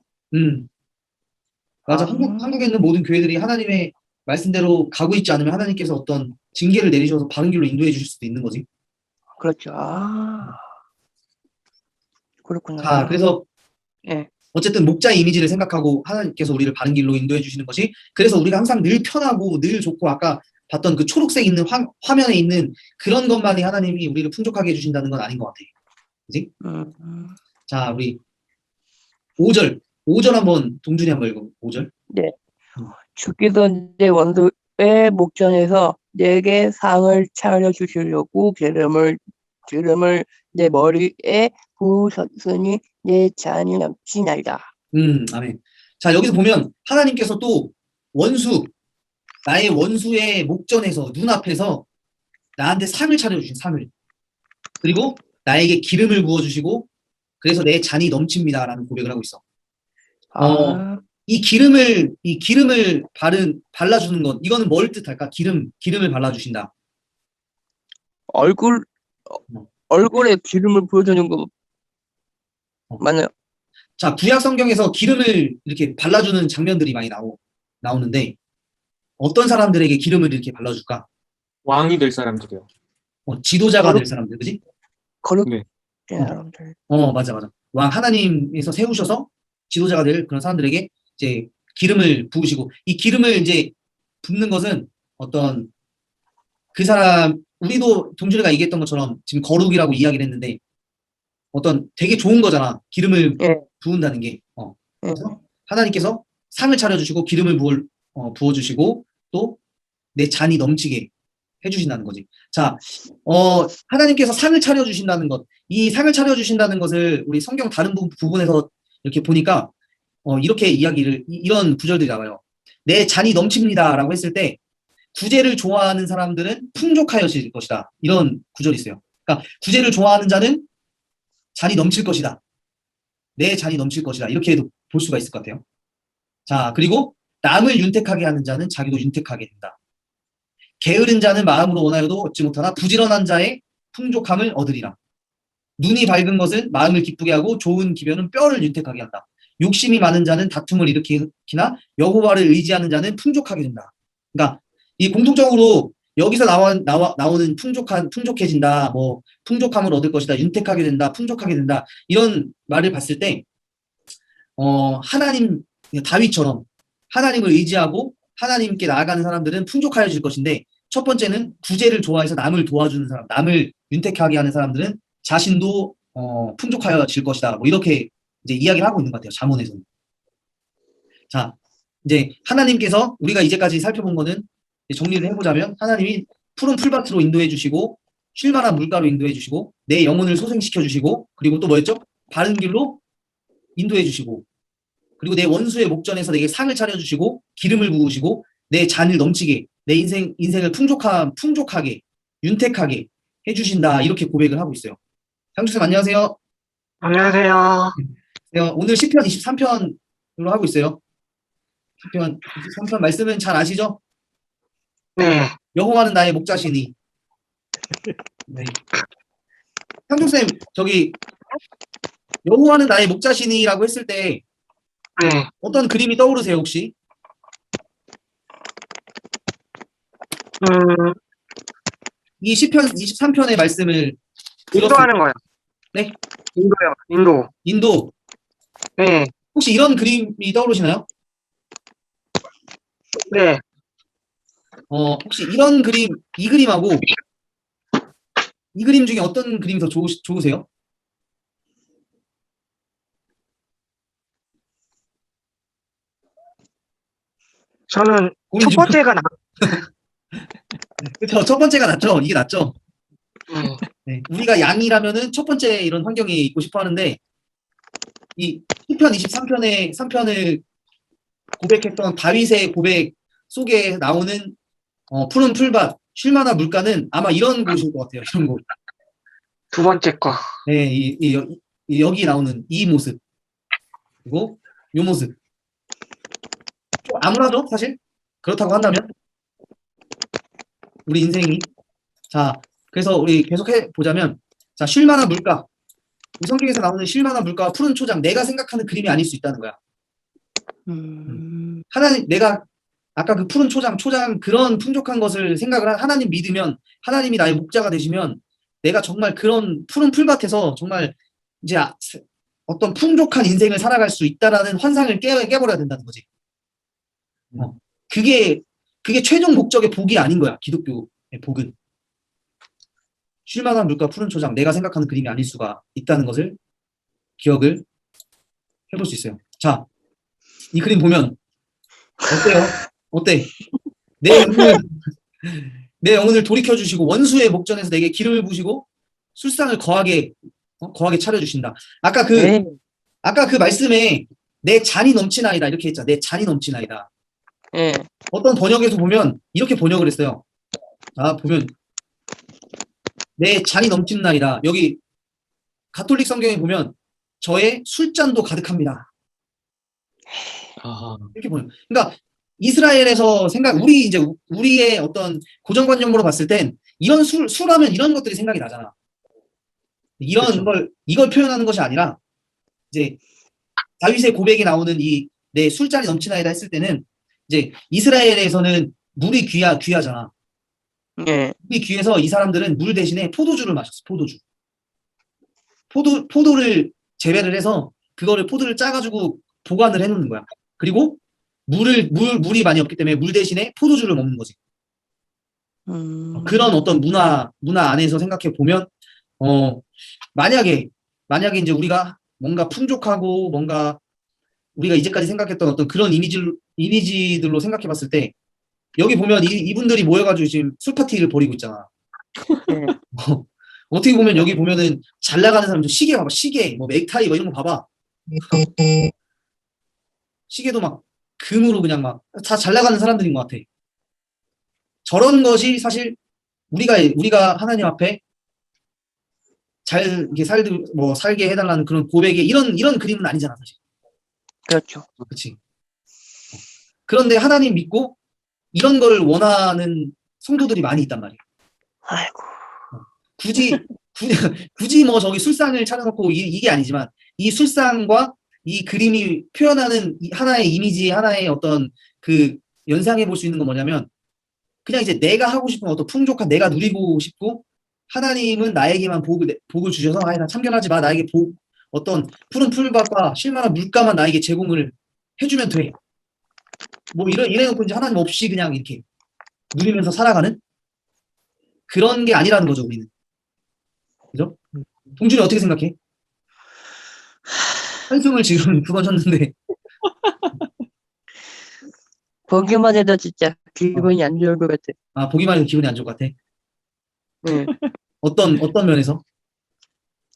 맞아. 아, 한국에 있는 모든 교회들이 하나님의 말씀대로 가고 있지 않으면 하나님께서 어떤 징계를 내리셔서 바른 길로 인도해 주실 수도 있는 거지. 그렇죠. 아, 그렇구나. 자, 그래서 예. 어쨌든 목자의 이미지를 생각하고 하나님께서 우리를 바른 길로 인도해 주시는 것이 그래서 우리가 항상 늘 편하고 늘 좋고 아까 봤던 그 초록색 있는 화면에 있는 그런 것만이 하나님이 우리를 풍족하게 해주신다는 건 아닌 것 같아. 그지? 자, 우리 5절. 5절 한번 동준이 한번 읽어. 5절. 네. 주께서 내 원수의 목전에서 내게 상을 차려주시려고 기름을 내 머리에 부으셨으니 내 잔이 넘치나이다. 아멘. 자, 여기서 보면 하나님께서 또 나의 원수의 목전에서 눈앞에서 나한테 상을 차려주신 상을. 그리고 나에게 기름을 부어주시고 그래서 내 잔이 넘칩니다라는 고백을 하고 있어. 아, 이 기름을 발라주는 것, 이거는 뭘 뜻할까? 기름을 발라주신다. 얼굴에 기름을 부어주는 거 맞나요? 자, 구약 성경에서 기름을 이렇게 발라주는 장면들이 많이 나오는데, 어떤 사람들에게 기름을 이렇게 발라줄까? 왕이 될 사람들이요. 지도자가 될 사람들, 그지? 거룩 네. 사람들. 맞아. 왕 하나님에서 세우셔서 지도자가 될 그런 사람들에게 이제 기름을 부으시고, 이 기름을 이제 붓는 것은 어떤 그 사람, 우리도 동준이가 얘기했던 것처럼 지금 거룩이라고 이야기를 했는데, 어떤 되게 좋은 거잖아. 기름을 예. 부은다는 게. 예. 그래서 하나님께서 상을 차려주시고 기름을 부어주시고 또 내 잔이 넘치게 해주신다는 거지. 자, 하나님께서 상을 차려주신다는 것. 이 상을 차려주신다는 것을 우리 성경 다른 부분에서 이렇게 보니까 이렇게 이런 구절들이 나와요. 내 잔이 넘칩니다라고 했을 때 구제를 좋아하는 사람들은 풍족하여질 것이다. 이런 구절이 있어요. 그러니까 구제를 좋아하는 자는 잔이 넘칠 것이다. 내 잔이 넘칠 것이다. 이렇게도 볼 수가 있을 것 같아요. 자, 그리고 남을 윤택하게 하는 자는 자기도 윤택하게 된다. 게으른 자는 마음으로 원하여도 얻지 못하나 부지런한 자의 풍족함을 얻으리라. 눈이 밝은 것은 마음을 기쁘게 하고 좋은 기변은 뼈를 윤택하게 한다. 욕심이 많은 자는 다툼을 일으키나 여호와를 의지하는 자는 풍족하게 된다. 그러니까 이 공통적으로 여기서 나오는 풍족해진다, 뭐 풍족함을 얻을 것이다, 윤택하게 된다, 풍족하게 된다 이런 말을 봤을 때 하나님 다윗처럼 하나님을 의지하고 하나님께 나아가는 사람들은 풍족하여질 것인데 첫 번째는 구제를 좋아해서 남을 도와주는 사람, 남을 윤택하게 하는 사람들은 자신도 풍족하여질 것이다. 뭐 이렇게 이제 이야기를 하고 있는 것 같아요. 잠언에서는. 자, 이제 하나님께서 우리가 이제까지 살펴본 거는 정리를 해보자면 하나님이 푸른 풀밭으로 인도해 주시고 쉴만한 물가로 인도해 주시고 내 영혼을 소생시켜 주시고 그리고 또 뭐였죠? 바른 길로 인도해 주시고 그리고 내 원수의 목전에서 내게 상을 차려 주시고 기름을 부으시고 내 잔을 넘치게 내 인생을 풍족하게 윤택하게 해주신다 이렇게 고백을 하고 있어요. 장주쌤 안녕하세요. 안녕하세요. 오늘 시편 23편으로 하고 있어요. 시편 23편 말씀은 잘 아시죠? 네, 여호와는 나의 목자시니. 네. 장주쌤 저기 여호와는 나의 목자시니라고 했을 때 네. 어떤 그림이 떠오르세요 혹시? 이 시편 23편의 말씀을 인도하는 거요. 네? 인도요. 인도. 인도 네, 혹시 이런 그림이 떠오르시나요? 네. 혹시 이런 그림, 이 그림하고 이 그림 중에 어떤 그림이 더 좋으세요? 저는 고민 첫 좀- 번째가 그쵸, 첫 번째가 낫죠. 이게 낫죠. 네. 네, 우리가 양이라면은 첫 번째 이런 환경에 있고 싶어 하는데 이 시편 23편의 3편을 고백했던 다윗의 고백 속에 나오는 푸른 풀밭, 쉴만한 물가는 아마 이런 곳일 것 같아요. 이런 곳. 두 번째 거. 네, 여기 나오는 이 모습 그리고 이 모습 좀 암울하죠, 사실. 그렇다고 한다면 우리 인생이 자, 그래서 우리 계속해 보자면 자, 쉴만한 물가. 이 성경에서 나오는 쉴만한 물가와 푸른 초장, 내가 생각하는 그림이 아닐 수 있다는 거야. 하나님, 내가 아까 그 푸른 초장 그런 풍족한 것을 생각을 하나님 믿으면 하나님이 나의 목자가 되시면 내가 정말 그런 푸른 풀밭에서 정말 이제 어떤 풍족한 인생을 살아갈 수 있다라는 환상을 깨버려야 된다는 거지. 그게 최종 목적의 복이 아닌 거야. 기독교의 복은. 쉴만한 물가 푸른 초장, 내가 생각하는 그림이 아닐 수가 있다는 것을 기억을 해볼 수 있어요. 자, 이 그림 보면 어때요? 어때? 내 영혼을 돌이켜주시고 원수의 목전에서 내게 기름을 부으시고 술상을 거하게 차려주신다. 아까 네. 그 말씀에 내 잔이 넘치나이다 이렇게 했잖아. 내 잔이 넘치나이다. 네. 어떤 번역에서 보면 이렇게 번역을 했어요. 자, 보면 내 잔이 넘치나이다. 여기 가톨릭 성경에 보면 저의 술잔도 가득합니다. 아, 이렇게 보면. 그러니까 이스라엘에서 우리의 어떤 고정관념으로 봤을 땐 이런 술하면 이런 것들이 생각이 나잖아. 이걸 표현하는 것이 아니라 이제 다윗의 고백이 나오는 내 술잔이 넘치나이다 했을 때는 이제 이스라엘에서는 물이 귀하잖아. 네. 물이 귀해서 이 사람들은 물 대신에 포도주를 마셨어. 포도를 재배를 해서 포도를 짜가지고 보관을 해놓는 거야. 그리고 물이 많이 없기 때문에 물 대신에 포도주를 먹는 거지. 그런 어떤 문화 안에서 생각해 보면, 만약에 이제 우리가 뭔가 풍족하고 뭔가 우리가 이제까지 생각했던 어떤 그런 이미지들로 생각해 봤을 때, 여기 보면 이분들이 모여가지고 지금 술 파티를 벌이고 있잖아. 네. 어떻게 보면 여기 보면은 잘 나가는 사람들 시계 봐봐. 시계, 뭐 넥타이 뭐 이런 거 봐봐. 시계도 막 금으로 그냥 막 다 잘 나가는 사람들인 것 같아. 저런 것이 사실 우리가 하나님 앞에 이렇게 살게 해달라는 그런 고백의 이런 그림은 아니잖아, 사실. 그렇죠. 그치? 그런데 하나님 믿고 이런 걸 원하는 성도들이 많이 있단 말이에요. 아이고. 굳이, 굳이 뭐 저기 술상을 차려놓고 이게 아니지만 이 술상과 이 그림이 표현하는 하나의 이미지, 하나의 어떤 그 연상해 볼 수 있는 건 뭐냐면 그냥 이제 내가 하고 싶은 어떤 풍족한 내가 누리고 싶고 하나님은 나에게만 복을 주셔서 아예 나 참견하지 마. 나에게 어떤 푸른 풀밭과 쉴만한 물가만 나에게 제공을 해주면 돼. 뭐 이래놓고 이제 하나님 없이 그냥 이렇게 누리면서 살아가는 그런 게 아니라는 거죠, 우리는. 그죠? 동준이 어떻게 생각해? 한숨을 지금 2번 쳤는데. 보기만 해도 진짜 기분이 안 좋을 것 같아. 아, 보기만 해도 기분이 안 좋을 것 같아. 네. 어떤 면에서?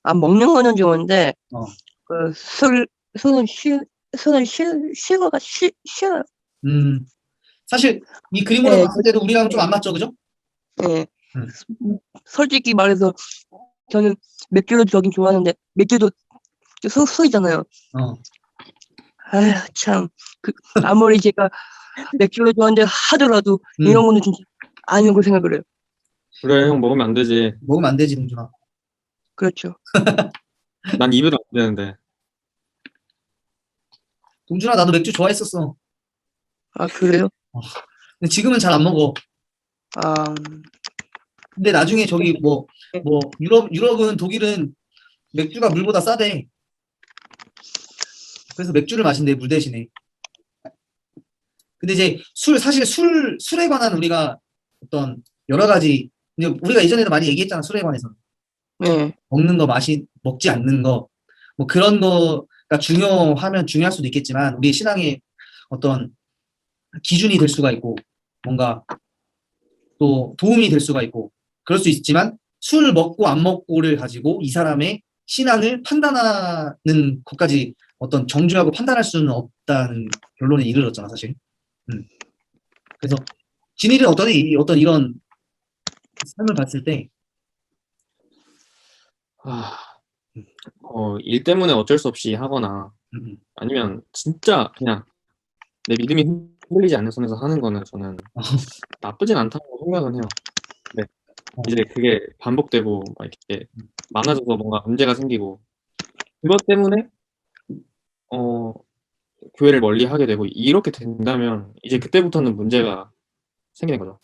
아, 먹는 거는 좋은데, 어. 술은 싫어요. 사실 이 그림으로 네, 봤을 때도 우리랑 좀 안 맞죠, 그죠? 네. 음. 솔직히 말해서, 저는 맥주를 좋아하긴 좋아하는데, 맥주도 술이잖아요. 어. 아휴, 참. 아무리 제가 맥주를 좋아하는데 하더라도, 이런 거는 진짜 아니라고 생각을 해요. 그래, 형 먹으면 안 되지. 먹으면 안 되지, 동준아. 그렇죠. 난 입에도 안 되는데. 동준아, 나도 맥주 좋아했었어. 아, 그래요? 근데 지금은 잘 안 먹어. 아, 근데 나중에 저기 유럽은 독일은 맥주가 물보다 싸대. 그래서 맥주를 마신대, 물 대신에. 근데 이제 사실 술에 관한 우리가 어떤 여러 가지, 이제 우리가 예전에도 많이 얘기했잖아, 술에 관해서. 네. 먹는 거, 먹지 않는 거, 뭐 그런 거가 중요할 수도 있겠지만, 우리 신앙의 어떤 기준이 될 수가 있고, 뭔가 또 도움이 될 수가 있고, 그럴 수 있지만, 술 먹고 안 먹고를 가지고 이 사람의 신앙을 판단하는 것까지 어떤 정죄하고 판단할 수는 없다는 결론에 이르렀잖아, 사실. 그래서 진일은 어떤 이런 삶을 봤을 때, 일 때문에 어쩔 수 없이 하거나 아니면 진짜 그냥 내 믿음이 흔들리지 않는 선에서 하는 거는 저는 나쁘진 않다고 생각은 해요. 네. 이제 그게 반복되고 막 이렇게 많아져서 뭔가 문제가 생기고 그것 때문에 교회를 멀리 하게 되고 이렇게 된다면 이제 그때부터는 문제가 생기는 거죠.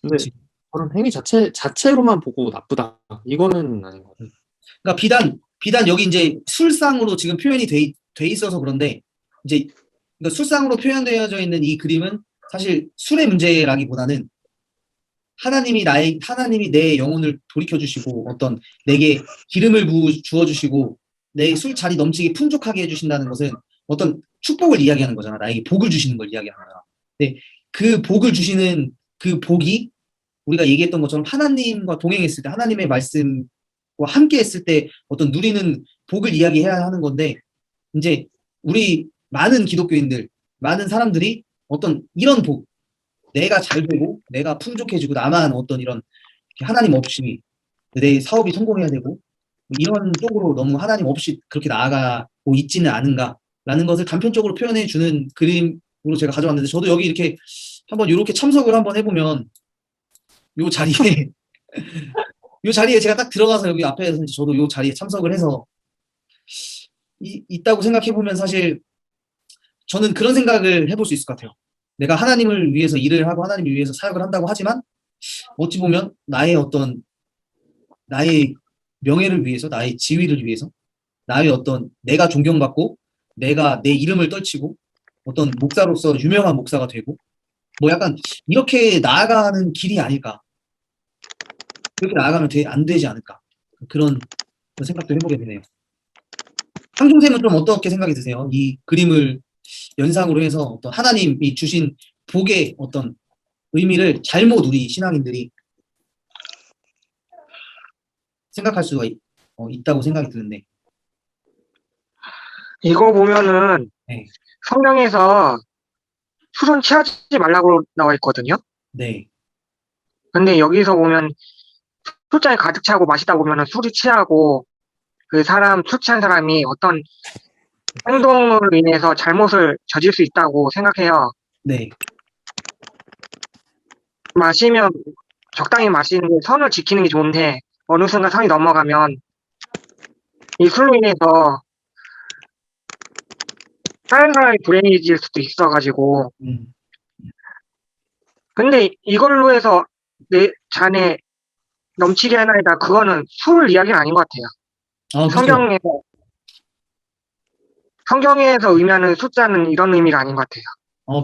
근데 그치. 그런 행위 자체로만 보고 나쁘다 이거는 아닌 것 같아요. 그러니까 비단 여기 이제 술상으로 지금 표현이 돼 있어서 그런데 이제 그러니까 술상으로 표현되어져 있는 이 그림은 사실 술의 문제라기보다는 하나님이 내 영혼을 돌이켜 주시고 어떤 내게 기름을 주어 주시고 내 술 자리 넘치게 풍족하게 해주신다는 것은 어떤 축복을 이야기하는 거잖아. 나에게 복을 주시는 걸 이야기하는 거야. 근데 그 복을 주시는 그 복이 우리가 얘기했던 것처럼 하나님과 동행했을 때 하나님의 말씀과 함께 했을 때 어떤 누리는 복을 이야기해야 하는 건데 이제 우리 많은 기독교인들, 많은 사람들이 어떤 이런 복, 내가 잘 되고 내가 풍족해지고 나만 어떤 이런 하나님 없이 내 사업이 성공해야 되고 이런 쪽으로 너무 하나님 없이 그렇게 나아가고 있지는 않은가라는 것을 단편적으로 표현해 주는 그림으로 제가 가져왔는데 저도 여기 이렇게 한번 이렇게 참석을 한번 해보면 요 자리에 요 자리에 제가 딱 들어가서 여기 앞에서 저도 요 자리에 참석을 해서 있다고 생각해 보면 사실 저는 그런 생각을 해볼 수 있을 것 같아요. 내가 하나님을 위해서 일을 하고 하나님을 위해서 사역을 한다고 하지만 어찌 보면 나의 명예를 위해서 나의 지위를 위해서 나의 어떤 내가 존경받고 내가 내 이름을 떨치고 어떤 목사로서 유명한 목사가 되고 뭐 약간 이렇게 나아가는 길이 아닐까. 그렇게 나아가면 안 되지 않을까. 그런 생각도 해보게 되네요. 황종쌤은 좀 어떻게 생각이 드세요? 이 그림을 연상으로 해서 어떤 하나님이 주신 복의 어떤 의미를 잘못 우리 신앙인들이 생각할 수가 있다고 생각이 드는데. 이거 보면은 네. 성경에서 술은 취하지 말라고 나와 있거든요. 네. 근데 여기서 보면 술잔에 가득 차고 마시다 보면은 술이 취하고 술 취한 사람이 어떤 행동으로 인해서 잘못을 저질 수 있다고 생각해요. 네. 마시면 적당히 마시는 게 선을 지키는 게 좋은데 어느 순간 선이 넘어가면 이 술로 인해서 다른 사람이 불행해질 수도 있어가지고 음. 근데 이걸로 해서 내 잔에 넘치게 하나이다 그거는 술 이야기는 아닌 것 같아요. 아, 그렇죠. 성경에서 의미하는 숫자는 이런 의미가 아닌 것 같아요.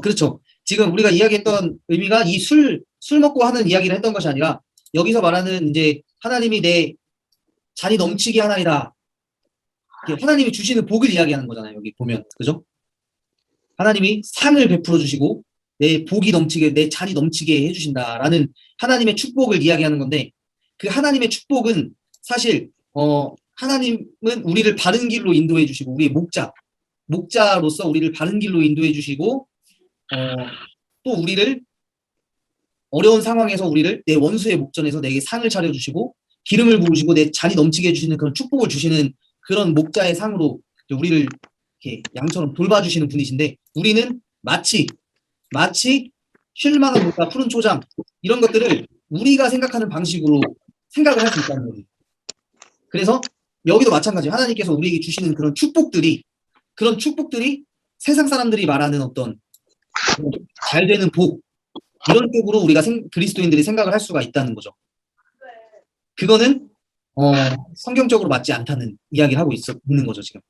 그렇죠. 지금 우리가 이야기했던 의미가 이 술 먹고 하는 이야기를 했던 것이 아니라 여기서 말하는 이제 하나님이 내 잔이 넘치게 하나이다. 이렇게 하나님이 주시는 복을 이야기하는 거잖아요. 여기 보면. 그죠? 하나님이 상을 베풀어 주시고 내 복이 넘치게, 내 잔이 넘치게 해주신다라는 하나님의 축복을 이야기하는 건데 그 하나님의 축복은 사실, 하나님은 우리를 바른 길로 인도해 주시고 우리의 목자로서 우리를 바른 길로 인도해 주시고, 또 우리를 어려운 상황에서 우리를 내 원수의 목전에서 내게 상을 차려주시고 기름을 부으시고 내 잔이 넘치게 해주시는 그런 축복을 주시는 그런 목자의 상으로 우리를 이렇게 양처럼 돌봐주시는 분이신데 우리는 마치 쉴만한 물가 푸른 초장 이런 것들을 우리가 생각하는 방식으로 생각을 할 수 있다는 거예요. 그래서 여기도 마찬가지 하나님께서 우리에게 주시는 그런 축복들이 세상 사람들이 말하는 어떤 잘 되는 복 이런 쪽으로 우리가 그리스도인들이 생각을 할 수가 있다는 거죠. 그거는 성경적으로 맞지 않다는 이야기를 하고 있는 거죠 지금.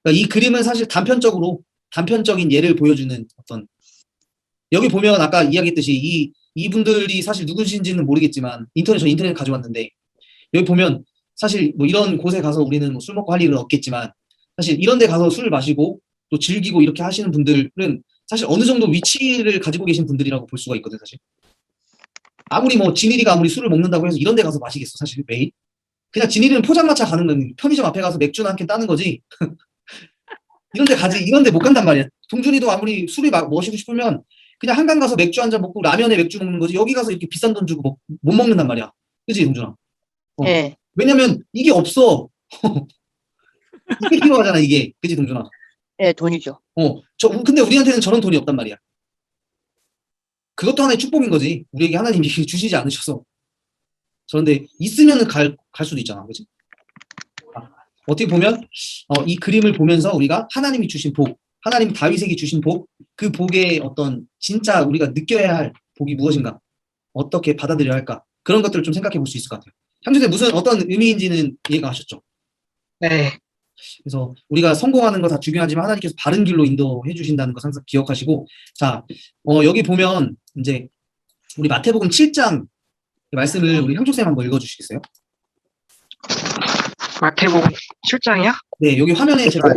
그러니까 이 그림은 사실 단편적인 예를 보여주는 어떤 여기 보면 아까 이야기했듯이 이분들이 사실 누구신지는 모르겠지만 저 인터넷 가져왔는데 여기 보면 사실 뭐 이런 곳에 가서 우리는 뭐술 먹고 할 일은 없겠지만 사실 이런 데 가서 술을 마시고 또 즐기고 이렇게 하시는 분들은 사실 어느 정도 위치를 가지고 계신 분들이라고 볼 수가 있거든 사실. 아무리 뭐 진일이가 아무리 술을 먹는다고 해서 이런 데 가서 마시겠어 사실 매일. 그냥 진일이는 포장마차 가는 건 편의점 앞에 가서 맥주나 한 캔 따는 거지. 이런 데 가지 이런 데 못 간단 말이야. 동준이도 아무리 술이 마시고 싶으면 그냥 한강 가서 맥주 한 잔 먹고 라면에 맥주 먹는 거지 여기 가서 이렇게 비싼 돈 주고 못 먹는단 말이야. 그지 동준아? 예. 왜냐면 이게 없어. 이게 필요하잖아 이게. 그지 동준아? 예, 돈이죠. 근데 우리한테는 저런 돈이 없단 말이야. 그것도 하나의 축복인 거지. 우리에게 하나님이 주시지 않으셔서. 그런데 있으면 갈 수도 있잖아. 그지? 어떻게 보면 이 그림을 보면서 우리가 하나님이 주신 복, 하나님 다윗에게 주신 복, 그 복의 어떤 진짜 우리가 느껴야 할 복이 무엇인가, 어떻게 받아들여야 할까 그런 것들을 좀 생각해 볼 수 있을 것 같아요. 형제들 무슨 어떤 의미인지는 이해가 하셨죠? 네. 그래서 우리가 성공하는 거 다 중요하지만 하나님께서 바른 길로 인도해 주신다는 거 항상 기억하시고 자, 여기 보면 이제 우리 마태복음 7장 말씀을 우리 형조쌤 한번 읽어주시겠어요? 마태복음 7장이요? 네, 여기 화면에 제가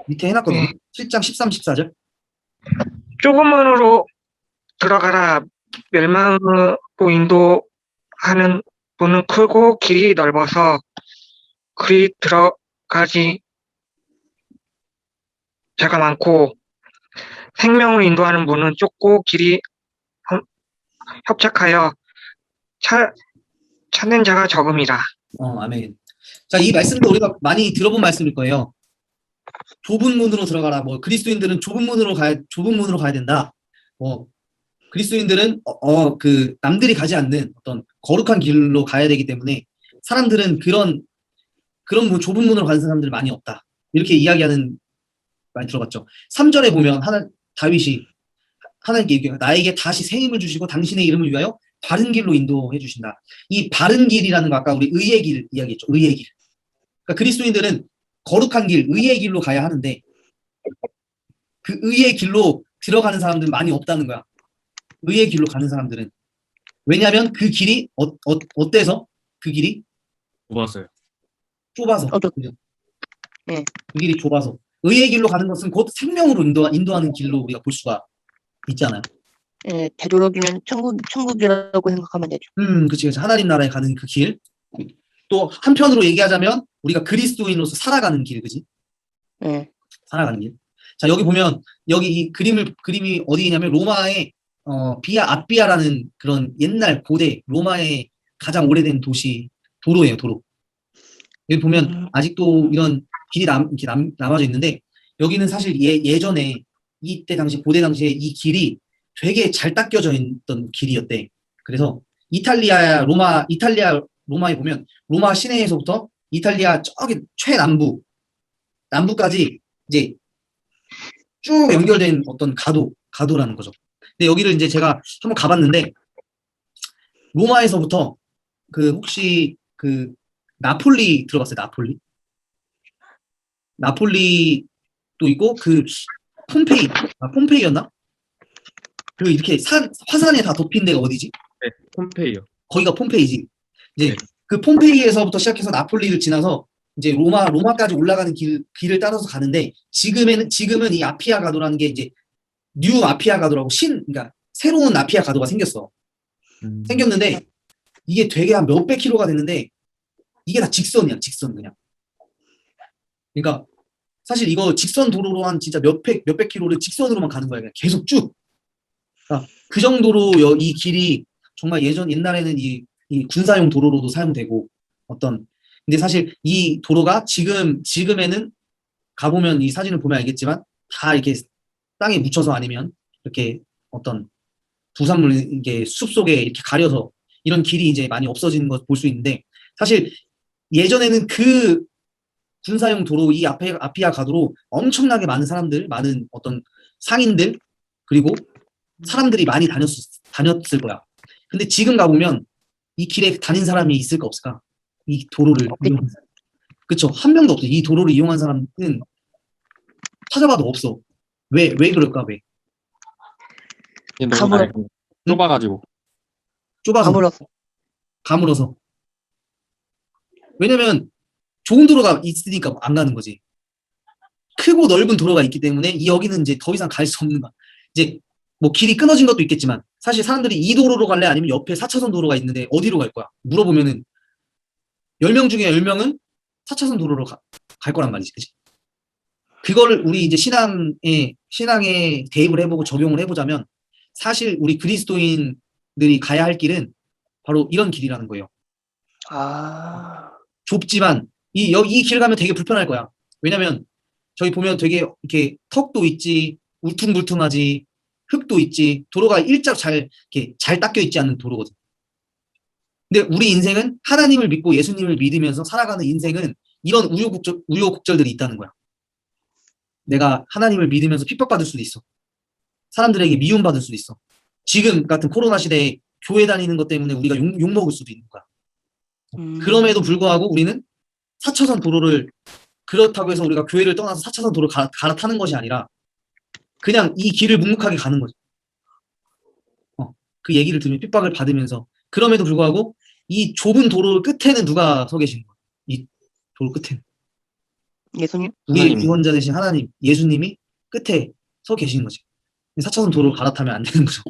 밑에 해놨거든요. 네. 7장 13, 14절. 조금으로 들어가라 멸망으로 인도하는 문은 크고 길이 넓어서 그리 들어가지 자가 많고 생명을 인도하는 문은 좁고 길이 협착하여 찾는 자가 적음이라. 아멘. 자, 이 말씀도 우리가 많이 들어본 말씀일 거예요. 좁은 문으로 들어가라. 뭐 그리스도인들은 좁은 문으로 가야 된다. 그리스도인들은 그 남들이 가지 않는 어떤 거룩한 길로 가야 되기 때문에 사람들은 그런 뭐 좁은 문으로 가는 사람들 많이 없다. 이렇게 이야기하는 많이 들어봤죠. 3절에 보면 다윗이 하나님께 얘기해요. 나에게 다시 새 힘을 주시고 당신의 이름을 위하여 바른 길로 인도해 주신다. 이 바른 길이라는 거 아까 우리 의의 길 이야기했죠. 의의 길. 그러니까 그리스도인들은 거룩한 길, 의의 길로 가야 하는데 그 의의 길로 들어가는 사람들은 많이 없다는 거야. 의의 길로 가는 사람들은. 왜냐하면 그 길이 어때서? 그 길이 좋았어요. 좁아서. 네. 그 길이 좁아서. 의의 길로 가는 것은 곧 생명으로 인도하는 길로 우리가 볼 수가 있잖아요. 예, 되도록이면 천국이라고 생각하면 되죠. 그치. 하나님 나라에 가는 그 길. 또 한편으로 얘기하자면 우리가 그리스도인으로서 살아가는 길, 그지? 예. 살아가는 길. 자, 여기 보면 여기 이 그림이 어디냐면 로마의 앞비아라는 그런 옛날 고대 로마의 가장 오래된 도로예요, 도로. 여기 보면 아직도 이런 길이 이렇게 남아져 있는데, 여기는 사실 예전에 이때 당시 고대 당시에 이 길이 되게 잘 닦여져 있던 길이었대. 그래서 이탈리아 로마에 보면 로마 시내에서부터 이탈리아 저기 남부까지 이제 쭉 연결된 어떤 가도라는 거죠. 근데 여기를 이제 제가 한번 가봤는데, 로마에서부터 혹시 나폴리 들어봤어요? 나폴리도 있고 폼페이였나? 이렇게 화산에 다 덮인 데가 어디지? 네, 폼페이요. 거기가 폼페이지. 이제 네. 그 폼페이에서부터 시작해서 나폴리를 지나서 이제 로마까지 올라가는 길을 따라서 가는데, 지금은 이 아피아 가도라는 게 이제 뉴 아피아 가도라고 그러니까 새로운 아피아 가도가 생겼는데, 이게 되게 한 몇백 킬로가 됐는데, 이게 다 직선이야, 직선 그냥. 그러니까 사실 이거 직선 도로로 한 진짜 몇백 킬로를 직선으로만 가는 거야, 그냥 계속 쭉. 그러니까 그 정도로 이 길이 정말 옛날에는 이 군사용 도로로도 사용되고 근데 사실 이 도로가 지금에는 가보면 이 사진을 보면 알겠지만 다 이렇게 땅에 묻혀서 아니면 이렇게 어떤 부산물 이게 숲 속에 이렇게 가려서 이런 길이 이제 많이 없어지는 것 볼 수 있는데, 사실 예전에는 그 군사용 도로 이 아피아 가도로 엄청나게 많은 사람들, 많은 어떤 상인들 그리고 사람들이 많이 다녔을 거야. 근데 지금 가보면 이 길에 다닌 사람이 있을까 없을까? 이 도로를 이용한 사람. 그쵸? 한 명도 없어. 이 도로를 이용한 사람은 찾아봐도 없어. 왜 그럴까? 왜? 이게 너무 좁아가지고. 좁아서. 가물었어. 가물어서. 왜냐면 좋은 도로가 있으니까 안 가는 거지. 크고 넓은 도로가 있기 때문에 여기는 이제 더 이상 갈 수 없는 거야. 이제 뭐 길이 끊어진 것도 있겠지만, 사실 사람들이 이 도로로 갈래 아니면 옆에 4차선 도로가 있는데 어디로 갈 거야? 물어보면은 10명 중에 10명은 4차선 도로로 갈 거란 말이지. 그치? 그거를 우리 이제 신앙에 대입을 해보고 적용을 해보자면, 사실 우리 그리스도인들이 가야 할 길은 바로 이런 길이라는 거예요. 아, 좁지만 이 길 가면 되게 불편할 거야. 왜냐면 저기 보면 되게 이렇게 턱도 있지, 울퉁불퉁하지, 흙도 있지, 도로가 일자 이렇게 잘 닦여 있지 않는 도로거든. 근데 우리 인생은 하나님을 믿고 예수님을 믿으면서 살아가는 인생은 이런 우여곡절들이 있다는 거야. 내가 하나님을 믿으면서 핍박받을 수도 있어. 사람들에게 미움받을 수도 있어. 지금 같은 코로나 시대에 교회 다니는 것 때문에 우리가 욕먹을 수도 있는 거야. 그럼에도 불구하고 우리는 4차선 도로를, 그렇다고 해서 우리가 교회를 떠나서 4차선 도로를 갈아타는 것이 아니라 그냥 이 길을 묵묵하게 가는 거죠. 그 얘기를 들으면 핍박을 받으면서, 그럼에도 불구하고 이 좁은 도로 끝에는 누가 서 계시는 거야? 이 도로 끝에는 예수님? 우리 하나님. 구원자 되신 하나님, 예수님이 끝에 서 계시는 거지. 4차선 도로를 갈아타면 안 되는 거죠.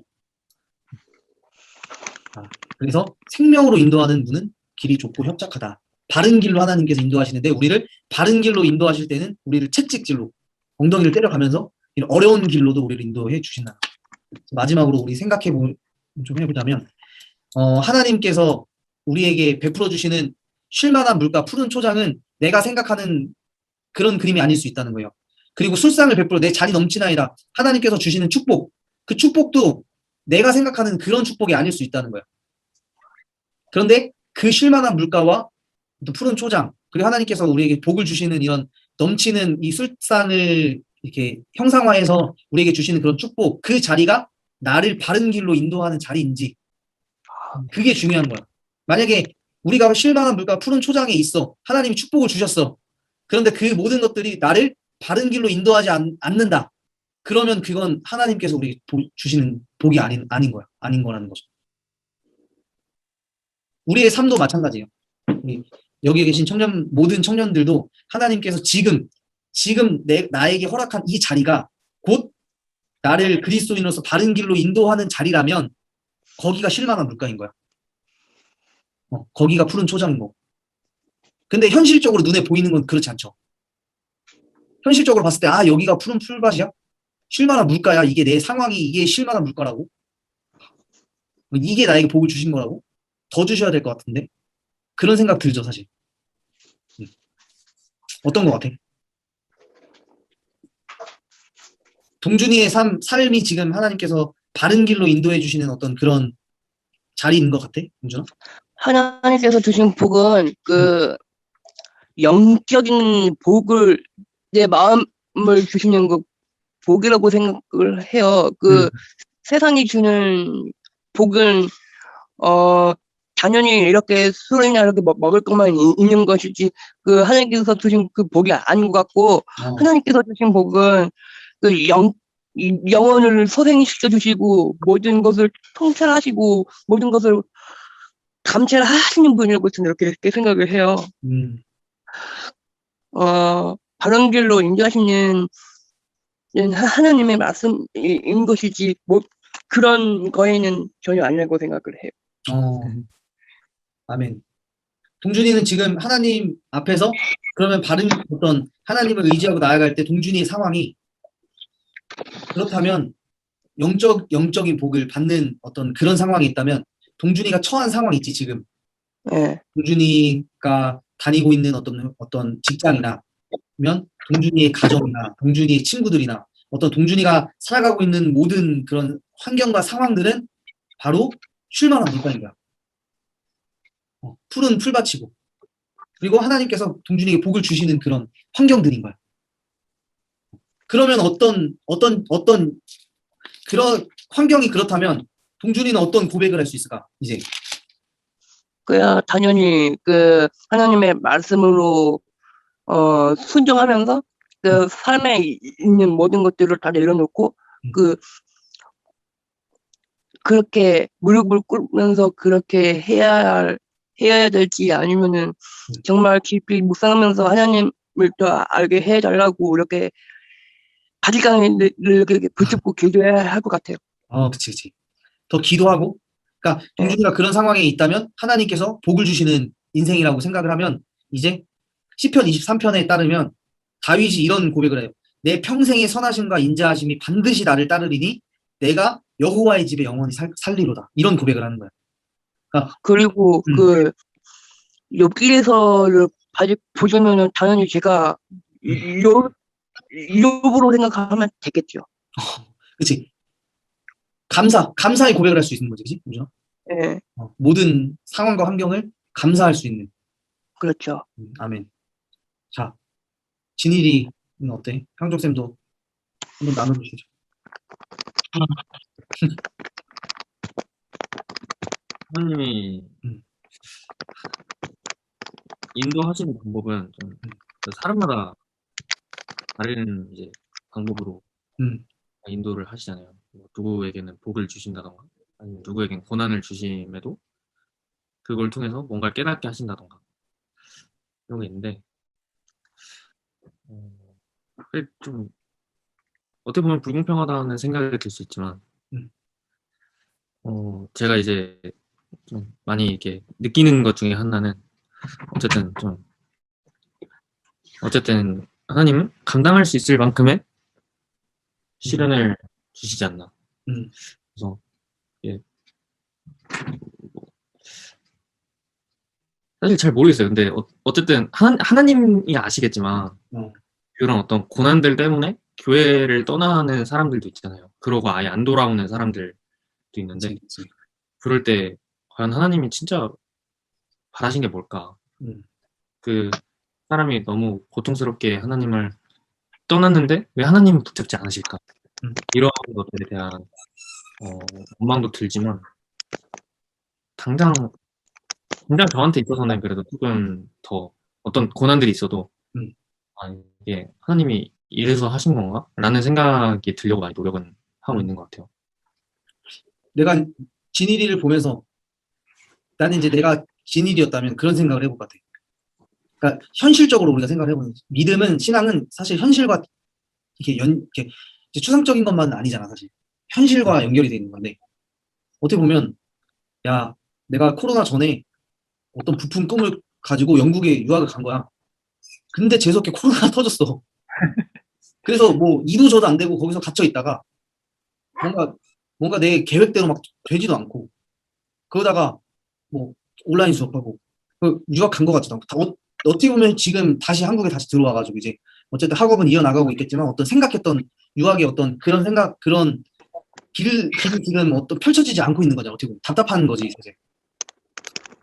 그래서 생명으로 인도하는 분은 길이 좁고 협착하다. 바른 길로 하나님께서 인도하시는데, 우리를 바른 길로 인도하실 때는 우리를 채찍질로 엉덩이를 때려가면서 이런 어려운 길로도 우리를 인도해 주신다. 마지막으로 우리 좀 해보자면, 하나님께서 우리에게 베풀어 주시는 쉴만한 물가, 푸른 초장은 내가 생각하는 그런 그림이 아닐 수 있다는 거예요. 그리고 술상을 베풀어 내 잔이 넘치나이다. 하나님께서 주시는 축복, 그 축복도 내가 생각하는 그런 축복이 아닐 수 있다는 거예요. 그런데 그 쉴만한 물가와 또 푸른 초장, 그리고 하나님께서 우리에게 복을 주시는 이런 넘치는 이 술상을 이렇게 형상화해서 우리에게 주시는 그런 축복, 그 자리가 나를 바른 길로 인도하는 자리인지, 그게 중요한 거야. 만약에 우리가 쉴만한 물가, 푸른 초장에 있어. 하나님이 축복을 주셨어. 그런데 그 모든 것들이 나를 바른 길로 인도하지 않는다. 그러면 그건 하나님께서 우리에게 주시는 복이 아닌 거야. 아닌 거라는 거죠. 우리의 삶도 마찬가지예요. 여기에 계신 모든 청년들도 하나님께서 지금 나에게 허락한 이 자리가 곧 나를 그리스도인으로서 바른 길로 인도하는 자리라면 거기가 쉴만한 물가인 거야. 거기가 푸른 초장인 거고. 근데 현실적으로 눈에 보이는 건 그렇지 않죠. 현실적으로 봤을 때, 여기가 푸른 풀밭이야? 쉴만한 물가야? 이게 내 상황이 이게 쉴만한 물가라고? 이게 나에게 복을 주신 거라고? 더 주셔야 될 것 같은데 그런 생각 들죠 사실. 어떤 것 같아? 동준이의 삶이 지금 하나님께서 바른 길로 인도해 주시는 어떤 그런 자리인 것 같아, 동준아? 하나님께서 주신 복은 그 영적인 복을 내 마음을 주시는 그 복이라고 생각을 해요. 그 세상이 주는 복은 당연히 이렇게 술이나 이렇게 먹을 것만 있는 것이지 그 하나님께서 주신 그 복이 아닌 것 같고 하나님께서 주신 복은 그 영혼을 소생시켜 주시고 모든 것을 통찰하시고 모든 것을 감찰 하시는 분이라고 저는 이렇게 생각을 해요. 바른 길로 인도하시는 하나님의 말씀인 것이지 뭐 그런 거에는 전혀 아니라고 생각을 해요. 아멘. 동준이는 지금 하나님 앞에서 그러면 바른 어떤 하나님을 의지하고 나아갈 때 동준이의 상황이 그렇다면 영적인 복을 받는 어떤 그런 상황이 있다면 동준이가 처한 상황이 있지 지금. 네. 동준이가 다니고 있는 어떤 직장이나 면 동준이의 가정이나 동준이의 친구들이나 어떤 동준이가 살아가고 있는 모든 그런 환경과 상황들은 바로 쉴만한 물방인 거야. 풀은 풀밭이고 그리고 하나님께서 동준이에게 복을 주시는 그런 환경들인 거야. 그러면 어떤 그런 환경이 그렇다면 동준이는 어떤 고백을 할 수 있을까? 이제 그야 당연히 그 하나님의 말씀으로 순종하면서 그 삶에 있는 모든 것들을 다 내려놓고 그렇게 무릎을 꿇으면서 그렇게 해야 될지 아니면은 정말 깊이 묵상하면서 하나님을 더 알게 해달라고 이렇게 바리깡을 이렇게 붙잡고 기도해야 할 것 같아요. 그치. 더 기도하고, 그러니까 동준이가 그런 상황에 있다면 하나님께서 복을 주시는 인생이라고 생각을 하면 이제 시편 23편에 따르면 다윗이 이런 고백을 해요. 내 평생의 선하심과 인자하심이 반드시 나를 따르리니 내가 여호와의 집에 영원히 살리로다. 이런 고백을 하는 거야. 그러니까, 그리고 그 욥기에서를 보시면은 당연히 제가 욥으로 생각하면 되겠죠. 그치. 감사의 고백을 할 수 있는 거지, 그치? 그죠? 네. 모든 상황과 환경을 감사할 수 있는. 그렇죠. 아멘. 자, 진일이는 어때? 향족쌤도 한번 나눠주시죠. 하나님이 인도하시는 방법은 좀 사람마다 다른 이제 방법으로 인도를 하시잖아요. 뭐 누구에게는 복을 주신다던가, 아니면 누구에겐 고난을 주심에도 그걸 통해서 뭔가를 깨닫게 하신다던가 이런 게 있는데, 좀 어떻게 보면 불공평하다는 생각이 들 수 있지만, 제가 이제 좀 많이 이렇게 느끼는 것 중에 하나는 어쨌든 하나님은 감당할 수 있을 만큼의 시련을 주시지 않나. 그래서 사실 잘 모르겠어요. 근데 어쨌든 하나님이 아시겠지만 그런 어떤 고난들 때문에 교회를 떠나는 사람들도 있잖아요. 그러고 아예 안 돌아오는 사람들도 있는데 그럴 때 과연 하나님이 진짜 바라신 게 뭘까? 그 사람이 너무 고통스럽게 하나님을 떠났는데 왜 하나님은 붙잡지 않으실까? 이런 것들에 대한 원망도 들지만 당장 저한테 있어서는 그래도 조금 더 어떤 고난들이 있어도 이게 하나님이 이래서 하신 건가? 라는 생각이 들려고 많이 노력은 하고 있는 것 같아요. 내가 진일이를 보면서 나는 이제 내가 진일이었다면 그런 생각을 해볼 것 같아. 그러니까 현실적으로 우리가 생각을 해보는 믿음은 신앙은 사실 현실과 이렇게 이제 추상적인 것만은 아니잖아 사실. 현실과 연결이 되어 있는 건데 어떻게 보면 야 내가 코로나 전에 어떤 부푼 꿈을 가지고 영국에 유학을 간 거야. 근데 재수없게 코로나가 터졌어. 그래서 뭐 이도 저도 안 되고 거기서 갇혀 있다가 뭔가 내 계획대로 막 되지도 않고 그러다가 뭐 온라인 수업하고 유학 간 것 같지도 않고 어떻게 보면 지금 다시 한국에 다시 들어와가지고 이제 어쨌든 학업은 이어나가고 있겠지만 어떤 생각했던 유학의 어떤 그런 생각 그런 길이 지금 어떤 펼쳐지지 않고 있는 거죠. 어떻게 보면 답답한 거지 사실.